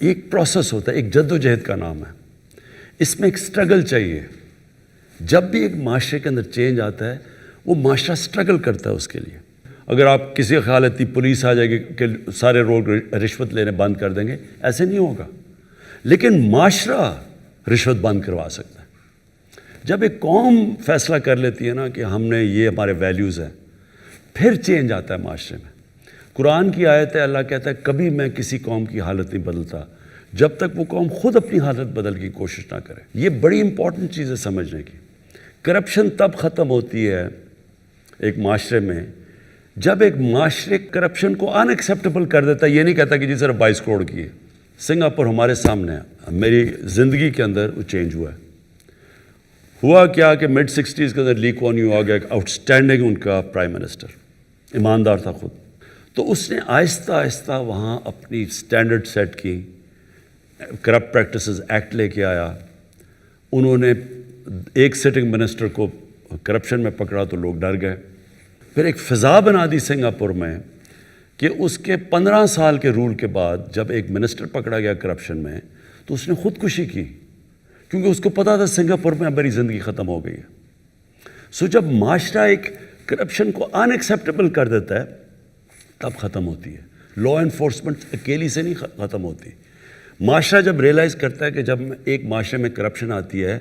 ایک پروسیس ہوتا ہے, ایک جد و جہد کا نام ہے. اس میں ایک سٹرگل چاہیے. جب بھی ایک معاشرے کے اندر چینج آتا ہے وہ معاشرہ سٹرگل کرتا ہے اس کے لیے. اگر آپ کسی خیال اتنی پولیس آ جائے گی کہ سارے لوگ رشوت لینے بند کر دیں گے, ایسے نہیں ہوگا. لیکن معاشرہ رشوت بند کروا سکتا ہے. جب ایک قوم فیصلہ کر لیتی ہے نا کہ ہم نے یہ ہمارے ویلیوز ہیں, پھر چینج آتا ہے معاشرے میں. قرآن کی آیت ہے, اللہ کہتا ہے کبھی میں کسی قوم کی حالت نہیں بدلتا جب تک وہ قوم خود اپنی حالت بدل کی کوشش نہ کرے. یہ بڑی امپورٹنٹ چیز ہے سمجھنے کی. کرپشن تب ختم ہوتی ہے ایک معاشرے میں جب ایک معاشرے کرپشن کو ان ایکسیپٹیبل کر دیتا ہے. یہ نہیں کہتا کہ جی صرف 22 کروڑ کی ہے. سنگاپور ہمارے سامنے ہے, میری زندگی کے اندر وہ چینج ہوا ہے. ہوا کیا کہ mid 60s کے اندر لی کوان یو آ گیا, آؤٹ اسٹینڈنگ ان کا پرائم منسٹر, ایماندار تھا خود. تو اس نے آہستہ آہستہ وہاں اپنی اسٹینڈرڈ سیٹ کی, کرپٹ پریکٹسز ایکٹ لے کے آیا. انہوں نے ایک سٹنگ منسٹر کو کرپشن میں پکڑا تو لوگ ڈر گئے. پھر ایک فضا بنا دی سنگاپور میں کہ اس کے 15 سال کے رول کے بعد جب ایک منسٹر پکڑا گیا کرپشن میں تو اس نے خودکشی کی, کیونکہ اس کو پتا تھا سنگاپور میں اب میری زندگی ختم ہو گئی ہے. سو جب معاشرہ ایک کرپشن کو ان ایکسیپٹیبل کر دیتا ہے تب ختم ہوتی ہے. لا انفورسمنٹ اکیلی سے نہیں ختم ہوتی. معاشرہ جب ریئلائز کرتا ہے کہ جب ایک معاشرے میں کرپشن آتی ہے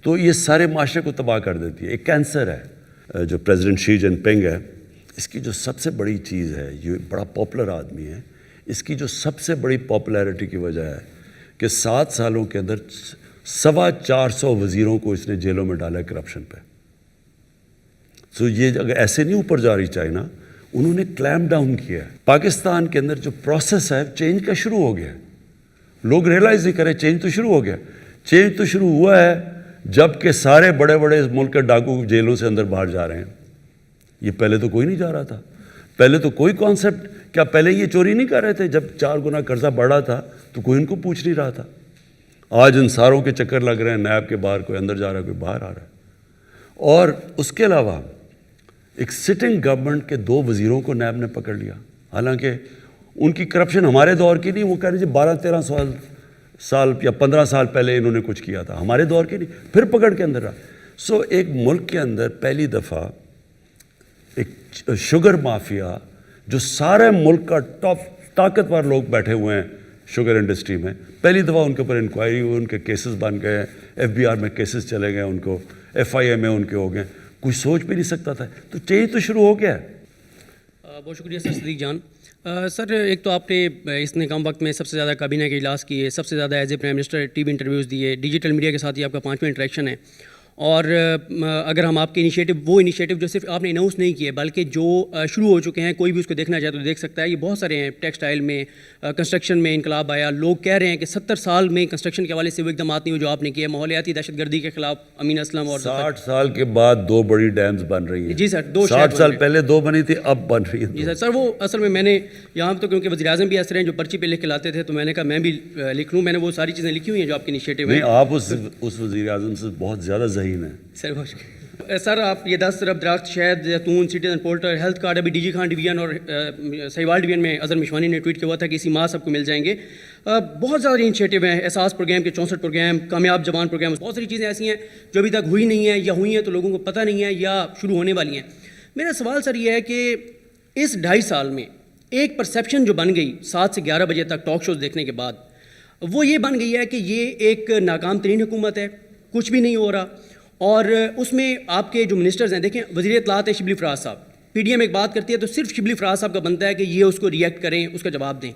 تو یہ سارے معاشرے کو تباہ کر دیتی ہے. ایک کینسر ہے جو پریزیڈنٹ شی جن پنگ ہے, اس کی جو سب سے بڑی چیز ہے, یہ بڑا پاپولر آدمی ہے, اس کی جو سب سے بڑی پاپولیرٹی کی وجہ ہے کہ 7 سالوں کے اندر 450 وزیروں کو اس نے جیلوں میں ڈالا ہے کرپشن پہ. سو یہ اگر ایسے نہیں اوپر جا رہی چائنا, انہوں نے کلیم ڈاؤن کیا ہے. پاکستان کے اندر جو پروسیس ہے چینج کا شروع ہو گیا. لوگ ریئلائز نہیں کرے چینج تو شروع ہو گیا. چینج تو شروع ہوا ہے جب کہ سارے بڑے بڑے ملک کے ڈاکو جیلوں سے اندر باہر جا رہے ہیں. یہ پہلے تو کوئی نہیں جا رہا تھا. پہلے تو کوئی کانسیپٹ, کیا پہلے یہ چوری نہیں کر رہے تھے جب 4 گنا قرضہ بڑھ رہا تھا تو کوئی ان کو پوچھ نہیں رہا تھا. آج ان ساروں کے چکر لگ رہے ہیں, نیب کے باہر کوئی اندر جا رہا ہے کوئی باہر آ رہا ہے. اور اس کے علاوہ ایک سٹنگ گورنمنٹ کے 2 وزیروں کو نیب نے پکڑ لیا, حالانکہ ان کی کرپشن ہمارے دور کی نہیں, وہ کہہ رہے جی 12-13 سال یا 15 سال پہلے انہوں نے کچھ کیا تھا, ہمارے دور کی نہیں, پھر پکڑ کے اندر رہا. سو ایک ملک کے اندر پہلی دفعہ ایک شوگر مافیا جو سارے ملک کا ٹاپ طاقتور لوگ بیٹھے ہوئے ہیں شوگر انڈسٹری میں, پہلی دفعہ ان کے اوپر انکوائری ہوئی, ان کے کیسز بن گئے, FBI میں کیسز چلے گئے, ان کو FIA میں ان کے ہو گئے. کوئی سوچ بھی نہیں سکتا تھا. تو چینج تو شروع ہو گیا ہے. بہت شکریہ سر صدیق جان. سر ایک تو آپ نے اس نے کم وقت میں سب سے زیادہ کابینہ کے اجلاس کیے, سب سے زیادہ as a prime minister T V interviews دیے, ڈیجیٹل میڈیا کے ساتھ ہی آپ کا 5واں انٹریکشن ہے. اور اگر ہم آپ کے وہ انیشیٹو جو صرف آپ نے اناؤنس نہیں کیے بلکہ جو شروع ہو چکے ہیں, کوئی بھی اس کو دیکھنا چاہے تو دیکھ سکتا ہے. یہ بہت سارے ہیں. ٹیکسٹائل میں, کنسٹرکشن میں انقلاب آیا. لوگ کہہ رہے ہیں کہ 70 سال میں کنسٹرکشن کے حوالے سے وہ اقدامات نہیں ہوئے جو آپ نے کیے. ماحولیاتی دہشت گردی کے خلاف امین اسلم اور 60 سال کے بعد 2 بڑی ڈیمز بن رہی ہیں. جی سر, 2 60 سال پہلے 2 بنی تھی, اب بن رہی ہیں. جی سر. وہ اصل میں نے یہاں تو کیونکہ وزیر اعظم بھی ایسے ہیں جو پرچی پہ لکھ کے لاتے تھے, تو میں نے کہا میں بھی لکھ لوں. میں نے وہ ساری چیزیں لکھی ہوئی ہیں جو آپ کے انیشیٹو ہیں. نہیں, آپ اس وزیر اعظم سے بہت زیادہ ذہین ہیں. سر بہت شکریہ. سر آپ یہ 10 ارب درخت, شہد, زیتون, سٹیزن پورٹل, ہیلتھ کارڈ ابھی ڈی جی خان ڈویژن اور سہیوال ڈویژن میں اظہر مشوانی نے ٹویٹ کیا ہوا تھا کہ اسی ماہ سب کو مل جائیں گے. بہت زیادہ انیشیٹو ہیں. احساس پروگرام کے 64 پروگرام, کامیاب جوان پروگرام, بہت ساری چیزیں ایسی ہیں جو ابھی تک ہوئی نہیں ہیں یا ہوئی ہیں تو لوگوں کو پتہ نہیں ہے یا شروع ہونے والی ہیں. میرا سوال سر یہ ہے کہ اس 2.5 سال میں ایک پرسیپشن جو بن گئی 7 سے 11 بجے تک ٹاک شوز دیکھنے کے بعد, وہ یہ بن گئی ہے کہ یہ ایک ناکام ترین حکومت ہے, کچھ بھی نہیں ہو رہا. اور اس میں آپ کے جو منسٹرز ہیں, دیکھیں وزیر اطلاعات ہے شبلی فراز صاحب, PDM ایک بات کرتی ہے تو صرف شبلی فراز صاحب کا بنتا ہے کہ یہ اس کو ریئیکٹ کریں, اس کا جواب دیں.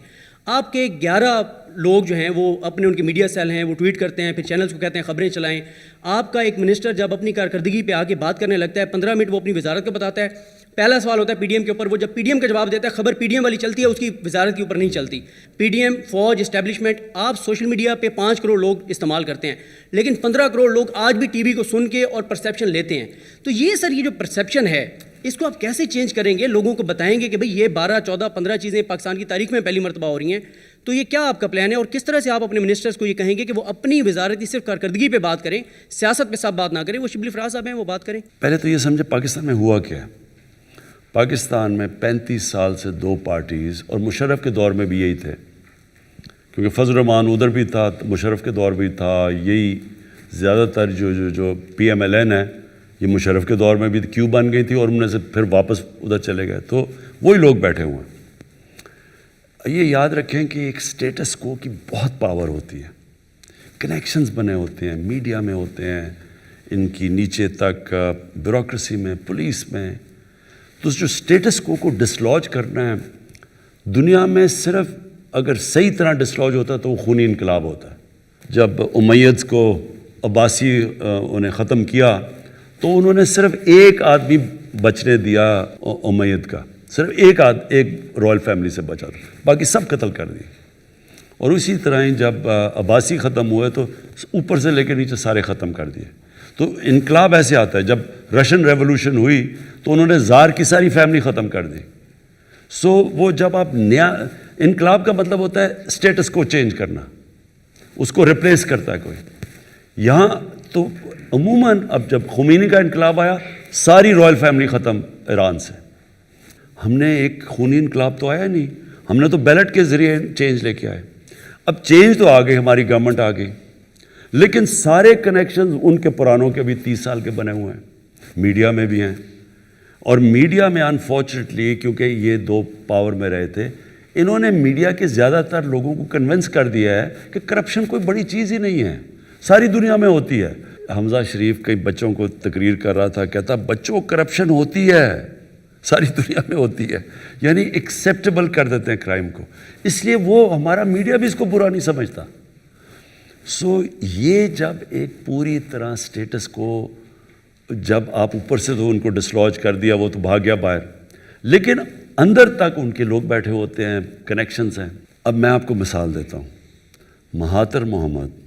آپ کے 11 لوگ جو ہیں وہ اپنے ان کے میڈیا سیل ہیں, وہ ٹویٹ کرتے ہیں, پھر چینلز کو کہتے ہیں خبریں چلائیں. آپ کا ایک منسٹر جب اپنی کارکردگی پہ آ کے بات کرنے لگتا ہے 15 منٹ وہ اپنی وزارت کا بتاتا ہے. پہلا سوال ہوتا ہے PDM کے اوپر, وہ جب PDM کا جواب دیتا ہے خبر PDM والی چلتی ہے, اس کی وزارت کے اوپر نہیں چلتی. PDM, فوج, اسٹیبلشمنٹ, آپ سوشل میڈیا پہ 5 کروڑ لوگ استعمال کرتے ہیں, لیکن 15 کروڑ لوگ آج بھی ٹی وی کو سن کے اور پرسیپشن لیتے ہیں. تو یہ سر یہ جو پرسیپشن ہے اس کو آپ کیسے چینج کریں گے؟ لوگوں کو بتائیں گے کہ بھئی یہ 12, 14, 15 چیزیں پاکستان کی تاریخ میں پہلی مرتبہ ہو رہی ہیں. تو یہ کیا آپ کا پلان ہے اور کس طرح سے آپ اپنے منسٹرز کو یہ کہیں گے کہ وہ اپنی وزارتی صرف کارکردگی پہ بات کریں, سیاست پہ سب بات نہ کریں, وہ شبلی فراز صاحب ہیں وہ بات کریں؟ پہلے تو یہ سمجھے پاکستان میں ہوا کیا ہے. پاکستان میں 35 سال سے 2 پارٹیز, اور مشرف کے دور میں بھی یہی تھے, کیونکہ فضل الرحمان ادھر بھی تھا, مشرف کے دور بھی تھا. یہی زیادہ تر جو PMLN ہے یہ مشرف کے دور میں بھی کیوں بن گئی تھی اور انہوں نے سے پھر واپس ادھر چلے گئے. تو وہی لوگ بیٹھے ہوئے ہیں. یہ یاد رکھیں کہ ایک سٹیٹس کو کی بہت پاور ہوتی ہے, کنیکشنز بنے ہوتے ہیں, میڈیا میں ہوتے ہیں, ان کی نیچے تک بیوروکریسی میں, پولیس میں. تو جو سٹیٹس کو ڈسلوج کرنا ہے دنیا میں, صرف اگر صحیح طرح ڈسلوج ہوتا ہے تو وہ خونی انقلاب ہوتا ہے. جب امیدز کو عباسی انہیں ختم کیا تو انہوں نے صرف ایک آدمی بچنے دیا امید کا, صرف ایک رائل فیملی سے بچا تھا, باقی سب قتل کر دی. اور اسی طرح ہی جب عباسی ختم ہوئے تو اوپر سے لے کے نیچے سارے ختم کر دیے. تو انقلاب ایسے آتا ہے. جب رشین ریولوشن ہوئی تو انہوں نے زار کی ساری فیملی ختم کر دی. سو وہ جب آپ نیا, انقلاب کا مطلب ہوتا ہے سٹیٹس کو چینج کرنا, اس کو ریپلیس کرتا ہے کوئی. یہاں تو عموماً اب جب خمینی کا انقلاب آیا ساری رائل فیملی ختم ایران سے. ہم نے ایک خونی انقلاب تو آیا نہیں, ہم نے تو بیلٹ کے ذریعے چینج لے کے آئے. اب چینج تو آ گئی, ہماری گورنمنٹ آ گئی, لیکن سارے کنیکشنز ان کے پرانوں کے بھی 30 سال کے بنے ہوئے ہیں, میڈیا میں بھی ہیں. اور میڈیا میں انفارچونیٹلی کیونکہ یہ 2 پاور میں رہے تھے, انہوں نے میڈیا کے زیادہ تر لوگوں کو کنونس کر دیا ہے کہ کرپشن کوئی بڑی چیز ہی نہیں ہے, ساری دنیا میں ہوتی ہے. حمزہ شریف کئی بچوں کو تقریر کر رہا تھا, کہتا بچوں کرپشن ہوتی ہے, ساری دنیا میں ہوتی ہے. یعنی ایکسیپٹیبل کر دیتے ہیں کرائم کو, اس لیے وہ ہمارا میڈیا بھی اس کو برا نہیں سمجھتا. سو یہ جب ایک پوری طرح سٹیٹس کو جب آپ اوپر سے تو ان کو ڈسلوج کر دیا, وہ تو بھاگ گیا باہر, لیکن اندر تک ان کے لوگ بیٹھے ہوتے ہیں, کنیکشنز ہیں. اب میں آپ کو مثال دیتا ہوں. مہاتر محمد,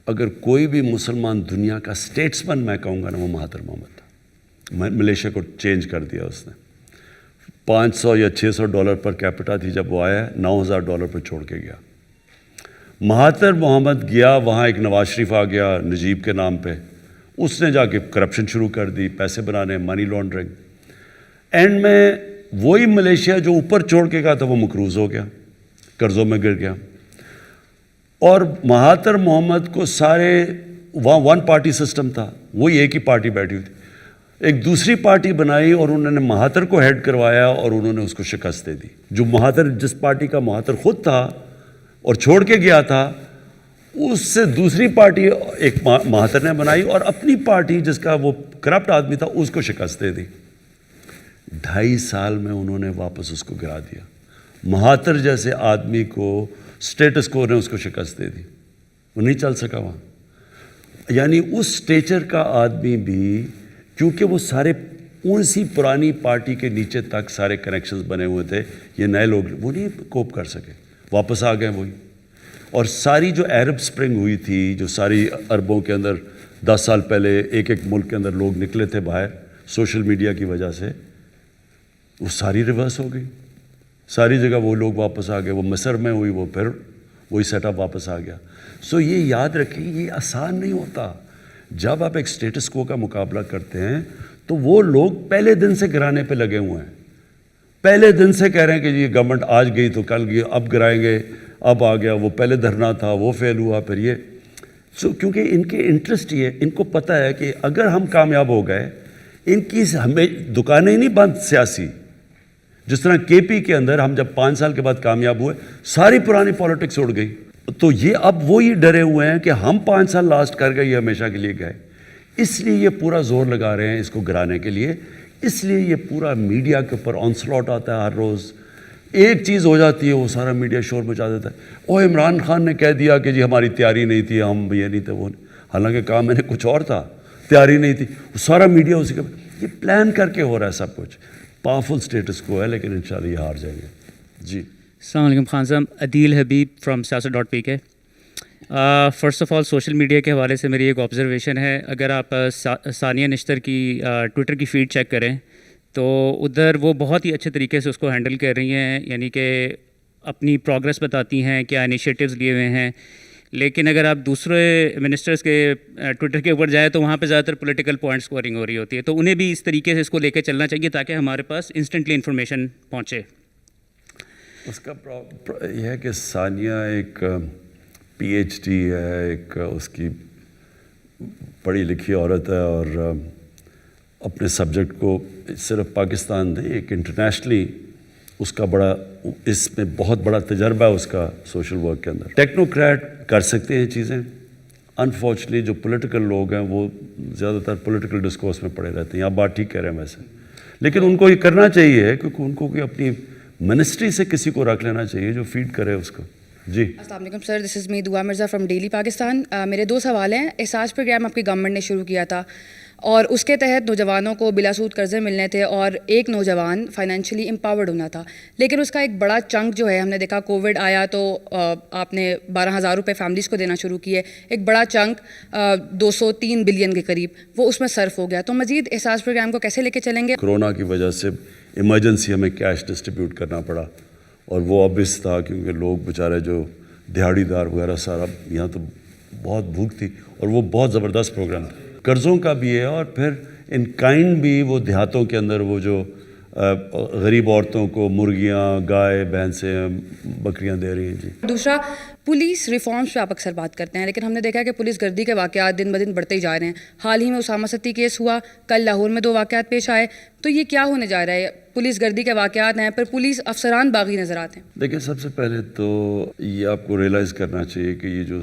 اگر کوئی بھی مسلمان دنیا کا سٹیٹسمن میں کہوں گا نا, وہ مہاتر محمد تھا. ملیشیا کو چینج کر دیا اس نے. $500 یا $600 پر کیپٹا تھی جب وہ آیا, $9,000 پر چھوڑ کے گیا. مہاتر محمد گیا وہاں, ایک نواز شریف آ گیا نجیب کے نام پہ, اس نے جا کے کرپشن شروع کر دی, پیسے بنانے, منی لانڈرنگ. اینڈ میں وہی ملیشیا جو اوپر چھوڑ کے گیا تھا وہ مقروض ہو گیا, قرضوں میں گر گیا. اور مہاتر محمد کو سارے وہاں ون پارٹی سسٹم تھا, وہی ایک ہی پارٹی بیٹھی ہوئی تھی, ایک دوسری پارٹی بنائی اور انہوں نے مہاتر کو ہیڈ کروایا اور انہوں نے اس کو شکست دے دی. جو مہاتر, جس پارٹی کا مہاتر خود تھا اور چھوڑ کے گیا تھا, اس سے دوسری پارٹی ایک مہاتر نے بنائی اور اپنی پارٹی جس کا وہ کرپٹ آدمی تھا اس کو شکست دے دی. 2.5 سال میں انہوں نے واپس اس کو گرا دیا. مہاتر جیسے آدمی کو اسٹیٹس کو نے اس کو شکست دے دی, وہ نہیں چل سکا وہاں. یعنی اس اسٹیچر کا آدمی بھی, کیونکہ وہ سارے اسی پرانی پارٹی کے نیچے تک سارے کنیکشنز بنے ہوئے تھے, یہ نئے لوگ وہ نہیں کوپ کر سکے, واپس آ گئے وہی. اور ساری جو عرب سپرنگ ہوئی تھی, جو ساری عربوں کے اندر 10 سال پہلے ایک ایک ملک کے اندر لوگ نکلے تھے باہر سوشل میڈیا کی وجہ سے, وہ ساری ریورس ہو گئی. ساری جگہ وہ لوگ واپس آ گئے. وہ مصر میں ہوئی, وہ پھر وہی سیٹ اپ واپس آ گیا. سو یہ یاد رکھیں, یہ آسان نہیں ہوتا. جب آپ ایک اسٹیٹس کو کا مقابلہ کرتے ہیں تو وہ لوگ پہلے دن سے گرانے پہ لگے ہوئے ہیں, پہلے دن سے کہہ رہے ہیں کہ یہ گورنمنٹ آج گئی تو کل گئی, اب گرائیں گے, اب آ گیا, وہ پہلے دھرنا تھا وہ فیل ہوا, پھر یہ. سو کیونکہ ان کے انٹرسٹ یہ, ان کو پتہ ہے کہ اگر ہم کامیاب ہو گئے, ان کی ہمیں دکانیں نہیں بند سیاسی. جس طرح کے پی کے اندر ہم جب 5 سال کے بعد کامیاب ہوئے, ساری پرانی پالیٹکس اڑ گئی. تو یہ اب وہی ڈرے ہوئے ہیں کہ ہم 5 سال لاسٹ کر گئے, یہ ہمیشہ کے لیے گئے. اس لیے یہ پورا زور لگا رہے ہیں اس کو گرانے کے لیے. اس لیے یہ پورا میڈیا کے اوپر آنسلاٹ آتا ہے ہر روز. ایک چیز ہو جاتی ہے وہ سارا میڈیا شور مچا دیتا ہے. او عمران خان نے کہہ دیا کہ جی ہماری تیاری نہیں تھی, ہم یہ نہیں تھے وہ نہیں. حالانکہ کام میں نے کچھ اور تھا, تیاری نہیں تھی. سارا میڈیا اسی کا, یہ پلان کر کے ہو رہا ہے سب کچھ. پاورفل اسٹیٹس کو ہے, لیکن انشاءاللہ یہ ہار جائیں گے. جی السلام علیکم خان صاحب. عدیل حبیب فرام سیاست.pk. First of all social media کے حوالے سے میری ایک آبزرویشن ہے. اگر آپ ثانیہ نشتر کی ٹویٹر کی فیڈ چیک کریں تو ادھر وہ بہت ہی اچھے طریقے سے اس کو ہینڈل کر رہی ہیں, یعنی کہ اپنی پروگرس بتاتی ہیں, کیا انیشیٹوز لیے ہوئے ہیں. لیکن اگر آپ دوسرے منسٹرز کے ٹویٹر کے اوپر جائیں تو وہاں پہ زیادہ تر پولیٹیکل پوائنٹ اسکورنگ ہو رہی ہوتی ہے. تو انہیں بھی اس طریقے سے اس کو لے کے چلنا چاہیے تاکہ ہمارے پاس انسٹنٹلی انفارمیشن پہنچے. اس کا یہ ہے کہ ثانیہ ایک PhD ہے, ایک اس کی پڑھی لکھی عورت ہے, اور اپنے سبجیکٹ کو صرف پاکستان نہیں, ایک انٹرنیشنلی اس کا بڑا, اس میں بہت بڑا تجربہ ہے اس کا سوشل ورک کے اندر. ٹیکنوکریٹ کر سکتے ہیں چیزیں, انفارچونیٹلی جو پولیٹیکل لوگ ہیں وہ زیادہ تر پولیٹیکل ڈسکورس میں پڑے رہتے ہیں. آپ بات ٹھیک کہہ رہے ہیں ویسے, لیکن ان کو یہ کرنا چاہیے کیونکہ ان کو کوئی اپنی منسٹری سے کسی کو رکھ لینا چاہیے جو فیڈ کرے اس کو. جی السلام علیکم سر, دس از می دعا مرزا فرام ڈیلی پاکستان. میرے 2 سوال ہیں. احساس پروگرام آپ کی گورنمنٹ نے شروع کیا تھا اور اس کے تحت نوجوانوں کو بلا سود قرضے ملنے تھے اور ایک نوجوان فائنینشلی امپاورڈ ہونا تھا. لیکن اس کا ایک بڑا چنک جو ہے, ہم نے دیکھا کووڈ آیا تو آپ نے 12,000 روپے فیملیز کو دینا شروع کیے, ایک بڑا چنک 203 بلین کے قریب وہ اس میں صرف ہو گیا. تو مزید احساس پروگرام کو کیسے لے کے چلیں گے؟ کورونا کی وجہ سے ایمرجنسی ہمیں کیش ڈسٹریبیوٹ کرنا پڑا, اور وہ obvious تھا کیونکہ لوگ بیچارے جو دیہڑی دار وغیرہ سارا, یہاں تو بہت بھوک تھی اور وہ بہت زبردست پروگرام تھا. قرضوں کا بھی ہے اور پھر ان کائنڈ بھی, وہ دیہاتوں کے اندر وہ جو غریب عورتوں کو مرغیاں, گائے, بھینسیں, بکریاں دے رہی ہیں. جی دوسرا, پولیس ریفارمز پہ آپ اکثر بات کرتے ہیں, لیکن ہم نے دیکھا کہ پولیس گردی کے واقعات دن بدن بڑھتے ہی جا رہے ہیں. حال ہی میں اسامہ ستی کیس ہوا, کل لاہور میں 2 واقعات پیش آئے. تو یہ کیا ہونے جا رہا ہے؟ پولیس گردی کے واقعات ہیں پر پولیس افسران باغی نظر آتے ہیں. دیکھیں, سب سے پہلے تو یہ آپ کو ریئلائز کرنا چاہیے کہ یہ جو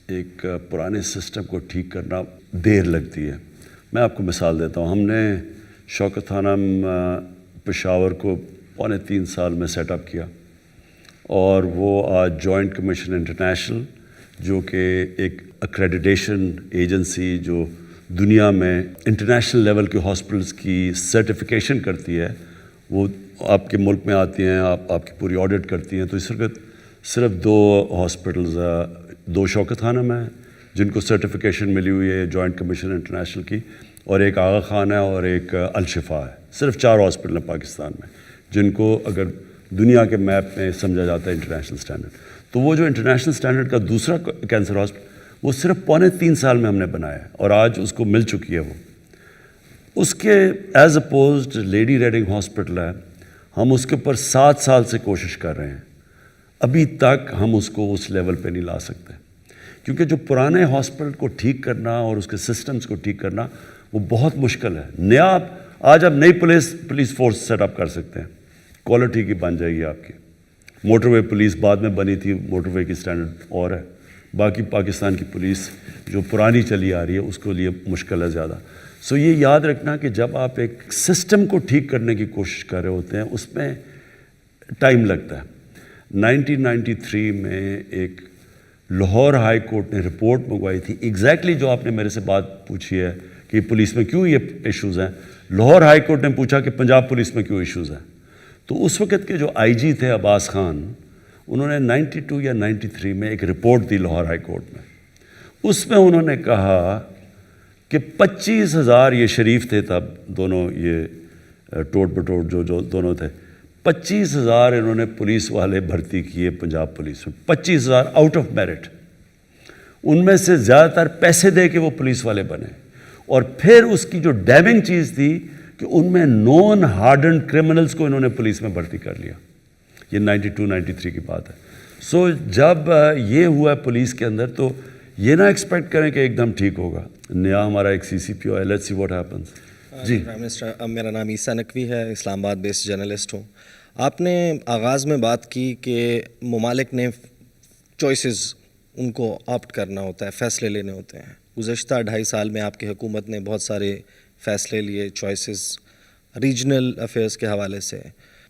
ایک پرانے سسٹم کو ٹھیک کرنا دیر لگتی ہے. میں آپ کو مثال دیتا ہوں. ہم نے شوکت تھانہ پشاور کو 3.25 سال میں سیٹ اپ کیا, اور وہ آج جوائنٹ کمیشن انٹرنیشنل جو کہ ایک ایکریڈیٹیشن ایجنسی جو دنیا میں انٹرنیشنل لیول کے ہاسپٹلس کی سرٹیفیکیشن کرتی ہے, وہ آپ کے ملک میں آتی ہیں, آپ کی پوری آڈٹ کرتی ہیں. تو اس وقت صرف 2 ہاسپٹلز, 2 شوکت تھانہ میں جن کو سرٹیفیکیشن ملی ہوئی ہے جوائنٹ کمیشن انٹرنیشنل کی, اور ایک آغا خان ہے اور ایک الشفا ہے. صرف 4 ہاسپٹل ہیں پاکستان میں. جن کو اگر دنیا کے میپ میں سمجھا جاتا ہے انٹرنیشنل اسٹینڈرڈ. تو وہ جو انٹرنیشنل اسٹینڈرڈ کا دوسرا کینسر ہاسپٹل وہ صرف 3.25 سال میں ہم نے بنایا ہے اور آج اس کو مل چکی ہے. وہ اس کے as opposed lady reading hospital ہے, ہم اس کے اوپر 7 سال سے کوشش کر رہے ہیں, ابھی تک ہم اس کو اس لیول پہ نہیں لا سکتے, کیونکہ جو پرانے ہاسپٹل کو ٹھیک کرنا اور اس کے سسٹمز کو ٹھیک کرنا وہ بہت مشکل ہے. نیا آج آپ نئی پولیس فورس سیٹ اپ کر سکتے ہیں, کوالٹی کی بن جائے گی آپ کی. موٹر وے پولیس بعد میں بنی تھی, موٹر وے کی سٹینڈرڈ اور ہے. باقی پاکستان کی پولیس جو پرانی چلی آ رہی ہے اس کو لیے مشکل ہے زیادہ. سو یہ یاد رکھنا کہ جب آپ ایک سسٹم کو ٹھیک کرنے کی کوشش کر رہے ہوتے ہیں اس میں ٹائم لگتا ہے. 1993 میں ایک لاہور ہائی کورٹ نے رپورٹ منگوائی تھی, ایگزیکٹلی جو آپ نے میرے سے بات پوچھی ہے کہ پولیس میں کیوں یہ ایشوز ہیں. لاہور ہائی کورٹ نے پوچھا کہ پنجاب پولیس میں کیوں ایشوز ہیں. تو اس وقت کے جو آئی جی تھے عباس خان, انہوں نے 92 یا 93 میں ایک رپورٹ دی لاہور ہائی کورٹ میں. اس میں انہوں نے کہا کہ 25,000 یہ شریف تھے تب دونوں, یہ ٹوٹ بٹوٹ جو دونوں تھے, 25,000 انہوں نے پولیس والے بھرتی کیے پنجاب پولیس میں, 25,000 آؤٹ آف میرٹ. ان میں سے زیادہ تر پیسے دے کے وہ پولیس والے بنے. اور پھر اس کی جو ڈیمنگ چیز تھی کہ ان میں نون ہارڈنڈ کرمنلز کو انہوں نے پولیس میں بھرتی کر لیا. یہ 92-93 کی بات ہے. سو جب یہ ہوا پولیس کے اندر تو یہ نہ ایکسپیکٹ کریں کہ ایک دم ٹھیک ہوگا. نیا ہمارا ایک سی سی پی او ہے, لیٹس سی واٹ ہیپنس. جی پرائم منسٹر, میرا نام عیسیٰ نقوی ہے, اسلام آباد بیسڈ جرنلسٹ ہوں. آپ نے آغاز میں بات کی کہ ممالک نے چوائسز ان کو آپٹ کرنا ہوتا ہے, فیصلے لینے ہوتے ہیں. گزشتہ 2.5 سال میں آپ کی حکومت نے بہت سارے فیصلے لیے, چوائسز ریجنل افیئرس کے حوالے سے.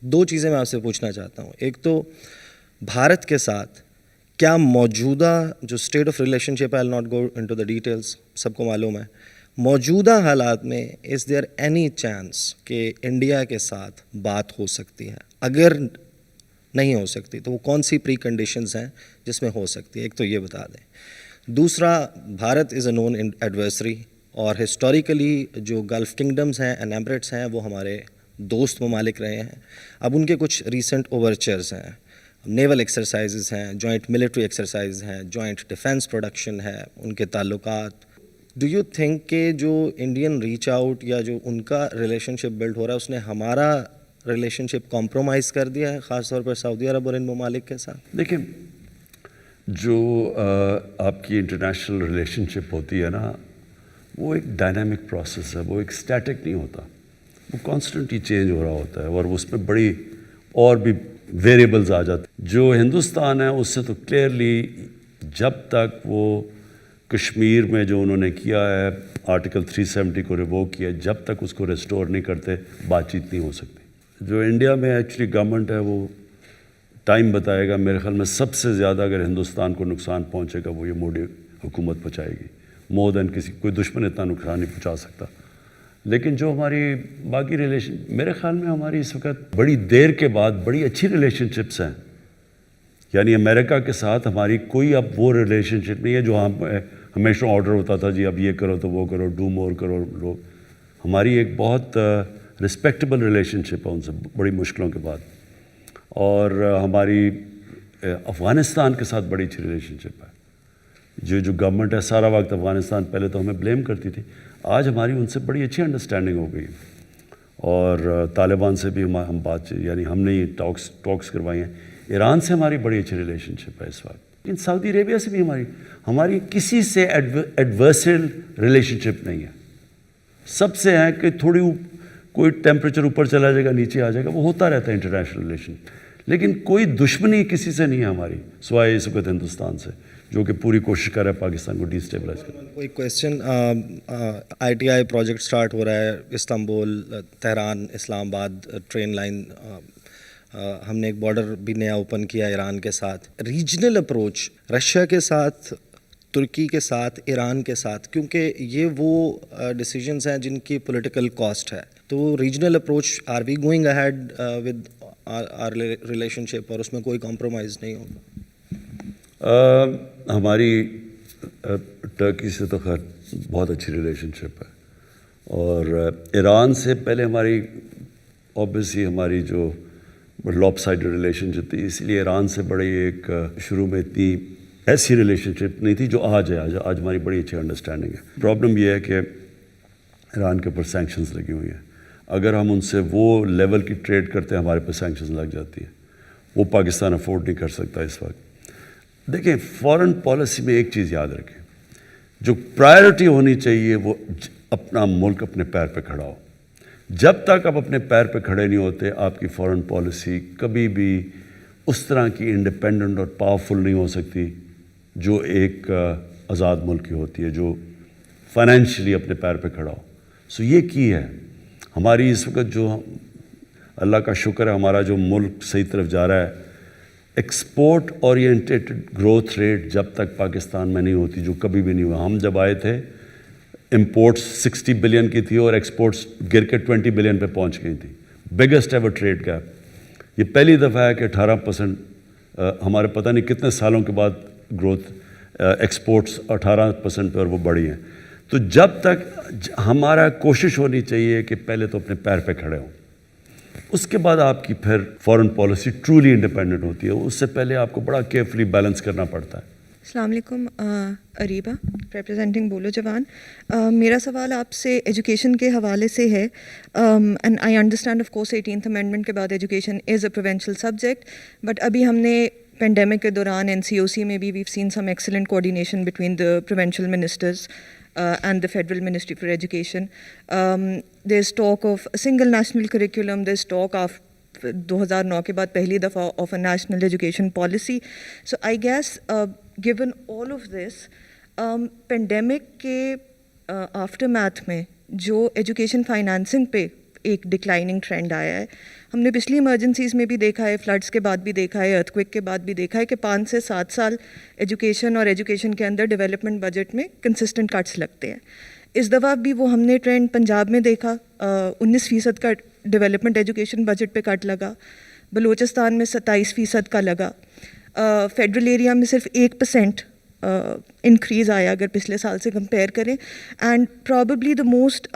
2 چیزیں میں آپ سے پوچھنا چاہتا ہوں. ایک تو بھارت کے ساتھ کیا موجودہ جو state of relationship, I will not go into the details, سب کو معلوم ہے, موجودہ حالات میں از دیئر اینی چانس کہ انڈیا کے ساتھ بات ہو سکتی ہے؟ اگر نہیں ہو سکتی تو وہ کون سی پری کنڈیشنز ہیں جس میں ہو سکتی ہے؟ ایک تو یہ بتا دیں. دوسرا, بھارت از اے نون ایڈورسری اور ہسٹوریکلی جو گلف کنگڈمز ہیں اینڈ ایمریٹس ہیں وہ ہمارے دوست ممالک رہے ہیں. اب ان کے کچھ ریسنٹ اوورچرز ہیں, نیول ایکسرسائزز ہیں, جوائنٹ ملٹری ایکسرسائز ہیں, جوائنٹ ڈیفنس پروڈکشن ہے, ان کے تعلقات. ڈو یو تھنک کہ جو انڈین ریچ آؤٹ یا جو ان کا ریلیشن شپ بلڈ ہو رہا ہے اس نے ہمارا ریلیشن شپ کمپرومائز کر دیا ہے, خاص طور پر سعودی عرب اور ان ممالک کے ساتھ؟ دیکھیں, جو آپ کی انٹرنیشنل ریلیشن شپ ہوتی ہے نا, وہ ایک ڈائنامک پروسیس ہے, وہ ایک اسٹیٹک نہیں ہوتا, وہ کانسٹنٹلی چینج ہو رہا ہوتا ہے اور اس میں بڑی اور بھی ویریبلز آ جاتے ہیں. جو ہندوستان ہے اس سے تو کلیئرلی جب تک وہ کشمیر میں جو انہوں نے کیا ہے آرٹیکل 370 کو ریووک کیا, جب تک اس کو ریسٹور نہیں کرتے بات چیت نہیں ہو سکتی. جو انڈیا میں ایکچولی گورنمنٹ ہے وہ ٹائم بتائے گا. میرے خیال میں سب سے زیادہ اگر ہندوستان کو نقصان پہنچے گا وہ یہ مودی حکومت پہنچائے گی, مور دین کسی کوئی دشمن اتنا نقصان نہیں پہنچا سکتا. لیکن جو ہماری باقی ریلیشن, میرے خیال میں ہماری اس وقت بڑی دیر کے بعد بڑی اچھی ریلیشن شپس ہیں. یعنی امریکہ کے ساتھ ہماری کوئی اب وہ ریلیشن شپ نہیں ہے جو ہمیشہ آرڈر ہوتا تھا جی اب یہ کرو تو وہ کرو, ڈو مور کرو لو. ہماری ایک بہت رسپیکٹیبل ریلیشن شپ ہے ان سے بڑی مشکلوں کے بعد. اور ہماری افغانستان کے ساتھ بڑی اچھی ریلیشن شپ ہے. جو گورنمنٹ ہے سارا وقت افغانستان پہلے تو ہمیں بلیم کرتی تھی, آج ہماری ان سے بڑی اچھی انڈرسٹینڈنگ ہو گئی. اور طالبان سے بھی ہم بات, یعنی ہم نے ٹاکس کروائی ہیں. ایران سے ہماری بڑی اچھی ریلیشن شپ ہے اس وقت. لیکن سعودی عربیہ سے بھی ہماری کسی سے ایڈورسل ریلیشن شپ نہیں ہے. سب سے ہے کہ تھوڑی کوئی ٹیمپریچر اوپر چلا جائے گا نیچے آ جائے گا, وہ ہوتا رہتا ہے انٹرنیشنل ریلیشن. لیکن کوئی دشمنی کسی سے نہیں ہے ہماری سوائے اس وقت ہندوستان سے, جو کہ پوری کوشش کر رہا ہے پاکستان کو ڈی اسٹیبلائز کرنے. کوئی question, I T I project start ہو رہا ہے استنبول, تہران, اسلام آباد ٹرین لائن. ہم نے ایک بارڈر بھی نیا اوپن کیا ایران کے ساتھ. ریجنل اپروچ رشیا کے ساتھ, ترکی کے ساتھ, ایران کے ساتھ, کیونکہ یہ وہ ڈیسیجنز ہیں جن کی پولیٹیکل کاسٹ ہے. تو regional approach, are we going ahead with our relationship, اور اس میں کوئی کمپرومائز نہیں ہوگا؟ ہماری ٹرکی سے تو خیر بہت اچھی ریلیشن شپ ہے, اور ایران سے پہلے ہماری اوبیسلی ہماری جو لاپ سائڈ ریلیشن شپ تھی. اس لیے ایران سے بڑی ایک شروع میں اتنی ایسی ریلیشن شپ نہیں تھی جو آج ہے. آج ہماری بڑی اچھی انڈرسٹینڈنگ ہے. پرابلم یہ ہے کہ ایران کے اوپر سینکشنز لگی ہوئی ہیں. اگر ہم ان سے وہ لیول کی ٹریڈ کرتے ہیں ہمارے پہ سینکشنز لگ جاتی ہیں. وہ پاکستان افورڈ نہیں کر سکتا اس وقت. دیکھیں فارن پالیسی میں ایک چیز یاد رکھیں, جو پرائرٹی ہونی چاہیے وہ اپنا ملک اپنے پیر پہ کھڑا ہو. جب تک آپ اپنے پیر پہ کھڑے نہیں ہوتے آپ کی فارن پالیسی کبھی بھی اس طرح کی انڈیپینڈنٹ اور پاورفل نہیں ہو سکتی جو ایک آزاد ملک کی ہوتی ہے, جو فائنینشلی اپنے پیر پہ کھڑا ہو. سو یہ کی ہے ہماری اس وقت جو اللہ کا شکر ہے ہمارا جو ملک صحیح طرف جا رہا ہے. ایکسپورٹ اورینٹیڈ گروتھ ریٹ جب تک پاکستان میں نہیں ہوتی, جو کبھی بھی نہیں ہوا. ہم جب آئے تھے امپورٹس 60 بلین کی تھی اور ایکسپورٹس گر کے 20 بلین پہ پہنچ گئی تھی. Biggest ever trade gap. یہ پہلی دفعہ ہے کہ 18% ہمارے پتہ نہیں کتنے سالوں کے بعد گروتھ ایکسپورٹس 18% پہ اور وہ بڑھی ہیں. تو جب تک ہمارا کوشش ہونی چاہیے کہ پہلے تو اپنے پیر پہ کھڑے ہوں, اس کے بعد آپ کی پھر فارن پالیسی ٹرولی انڈیپینڈنٹ ہوتی ہے. اس سے پہلے آپ کو بڑا کیئرفلی بیلنس کرنا پڑتا ہے. السلام علیکم, اریبہ ریپرزینٹنگ بولو جوان. میرا سوال آپ سے ایجوکیشن کے حوالے سے ہے. And I understand of course 18th amendment کے بعد education is a provincial subject, but ابھی ہم نے پینڈیمک کے دوران NCOC میں بھی we've seen some excellent coordination between the provincial ministers and the Federal Ministry for Education. There's talk of a single national curriculum, there's talk of 2009 کے بعد پہلی دفعہ of a national education policy. So I guess given all of this, pandemic کے aftermath میں جو education financing پہ ایک declining trend آیا ہے, ہم نے پچھلی ایمرجنسیز میں بھی دیکھا ہے, فلڈس کے بعد بھی دیکھا ہے, ارتھکویک کے بعد بھی دیکھا ہے کہ 5 سے 7 سال ایجوکیشن اور ایجوکیشن کے اندر ڈیولپمنٹ بجٹ میں کنسسٹنٹ کٹس لگتے ہیں. اس دفعہ بھی وہ ہم نے ٹرینڈ پنجاب میں دیکھا, 19% کا ڈیولپمنٹ ایجوکیشن بجٹ پہ کٹ لگا, بلوچستان میں 27% کا لگا, فیڈرل ایریا میں صرف 1% انکریز آیا اگر پچھلے سال سے کمپیئر کریں. And probably the most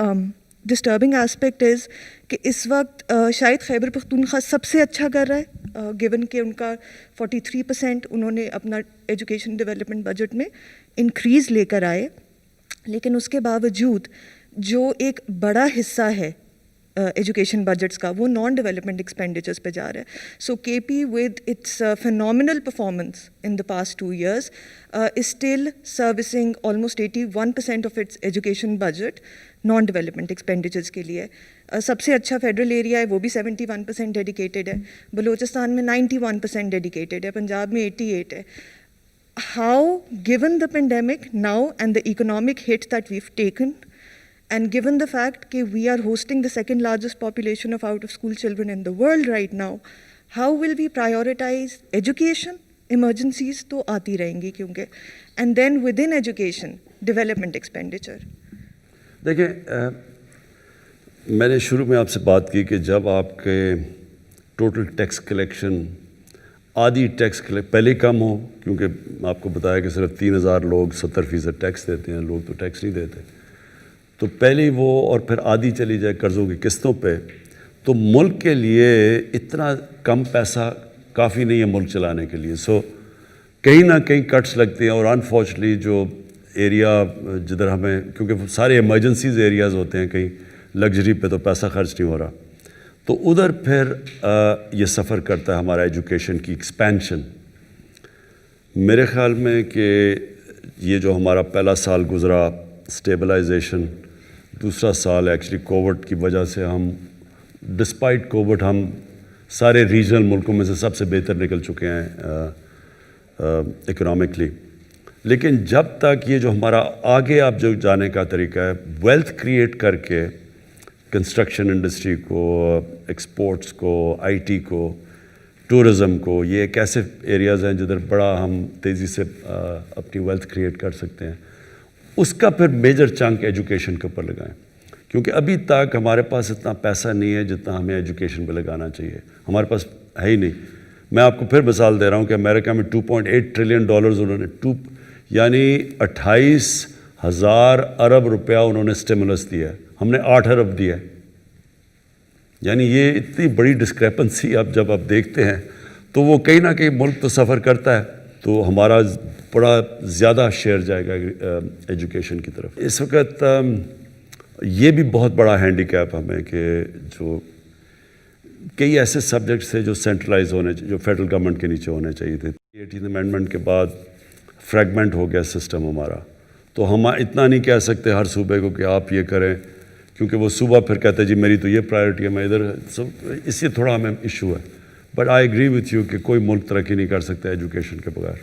disturbing aspect is کہ اس وقت شاید خیبر پختونخوا سب سے اچھا کر رہا ہے, گیون کہ ان کا 43% انہوں نے اپنا ایجوکیشن ڈیولپمنٹ بجٹ میں انکریز لے کر آئے, لیکن اس کے باوجود جو ایک بڑا حصہ ہے ایجوکیشن بجٹس کا وہ نان ڈیولپمنٹ ایکسپینڈیچرز پہ جا رہا ہے. So K P with its phenomenal performance in the past 2 years is still servicing almost 81% of its education budget non development expenditures کے لیے. سب سے اچھا فیڈرل ایریا ہے, وہ بھی 71% ڈیڈیکیٹڈ ہے, بلوچستان میں 91% ڈیڈیکیٹڈ ہے, پنجاب میں 88 ہے. How, given the pandemic now and the economic hit that we've taken, and given the fact that we are hosting the second largest population of out-of-school children in the world right now, how will we prioritize education? Emergencies to aati rahengi kyunki, and then within education, development expenditure. دیکھیں میں نے شروع میں آپ سے بات کی کہ جب آپ کے ٹوٹل ٹیکس کلیکشن آدھی ٹیکس پہلے کم ہو, کیونکہ آپ کو بتایا کہ صرف 3,000 لوگ 70% ٹیکس دیتے ہیں, لوگ تو ٹیکس نہیں دیتے, تو پہلے وہ اور پھر آدھی چلی جائے قرضوں کی قسطوں پہ, تو ملک کے لیے اتنا کم پیسہ کافی نہیں ہے ملک چلانے کے لیے. سو کہیں نہ کہیں کٹس لگتے ہیں, اور انفارچونیٹلی جو ایریا جدھر ہمیں, کیونکہ سارے ایمرجنسیز ایریاز ہوتے ہیں, کہیں لگژری پہ تو پیسہ خرچ نہیں ہو رہا, تو ادھر پھر یہ سفر کرتا ہے ہمارا ایجوکیشن کی ایکسپینشن. میرے خیال میں کہ یہ جو ہمارا پہلا سال گزرا اسٹیبلائزیشن, دوسرا سال ایکچولی کووڈ کی وجہ سے ہم ڈسپائٹ کووڈ ہم سارے ریجنل ملکوں میں سے سب سے بہتر نکل چکے ہیں اکنامکلی. لیکن جب تک یہ جو ہمارا آگے آپ جو جانے کا طریقہ ہے, ویلتھ کریٹ کر کے کنسٹرکشن انڈسٹری کو, ایکسپورٹس کو, آئی ٹی کو, ٹورزم کو, یہ ایک ایسے ایریاز ہیں جدھر بڑا ہم تیزی سے اپنی ویلتھ کریٹ کر سکتے ہیں, اس کا پھر میجر چنک ایجوکیشن کے اوپر لگائیں, کیونکہ ابھی تک ہمارے پاس اتنا پیسہ نہیں ہے جتنا ہمیں ایجوکیشن پہ لگانا چاہیے, ہمارے پاس ہے ہی نہیں. میں آپ کو پھر مثال دے رہا ہوں کہ امریکہ میں $2.8 ٹریلین انہوں نے یعنی 28,000 ارب روپیہ انہوں نے اسٹیمولس دیا ہے, ہم نے 8 ارب دیا ہے. یعنی یہ اتنی بڑی ڈسکریپنسی اب جب آپ دیکھتے ہیں تو وہ کہیں نہ کہیں ملک تو سفر کرتا ہے، تو ہمارا بڑا زیادہ شیئر جائے گا ایجوکیشن کی طرف. اس وقت یہ بھی بہت بڑا ہینڈی کیپ ہمیں کہ جو کئی ایسے سبجیکٹس تھے جو سینٹرلائز ہونے جو فیڈرل گورنمنٹ کے نیچے ہونے چاہیے تھے. 18 امینڈمنٹ کے بعد فریگمنٹ ہو گیا سسٹم ہمارا، تو ہم اتنا نہیں کہہ سکتے ہر صوبے کو کہ آپ یہ کریں، کیونکہ وہ صوبہ پھر کہتے ہیں جی میری تو یہ پرائیورٹی ہے، میں ادھر. اس سے تھوڑا ہمیں ایشو ہے. But I agree with you کہ کوئی ملک ترقی نہیں کر سکتا ایجوکیشن کے بغیر.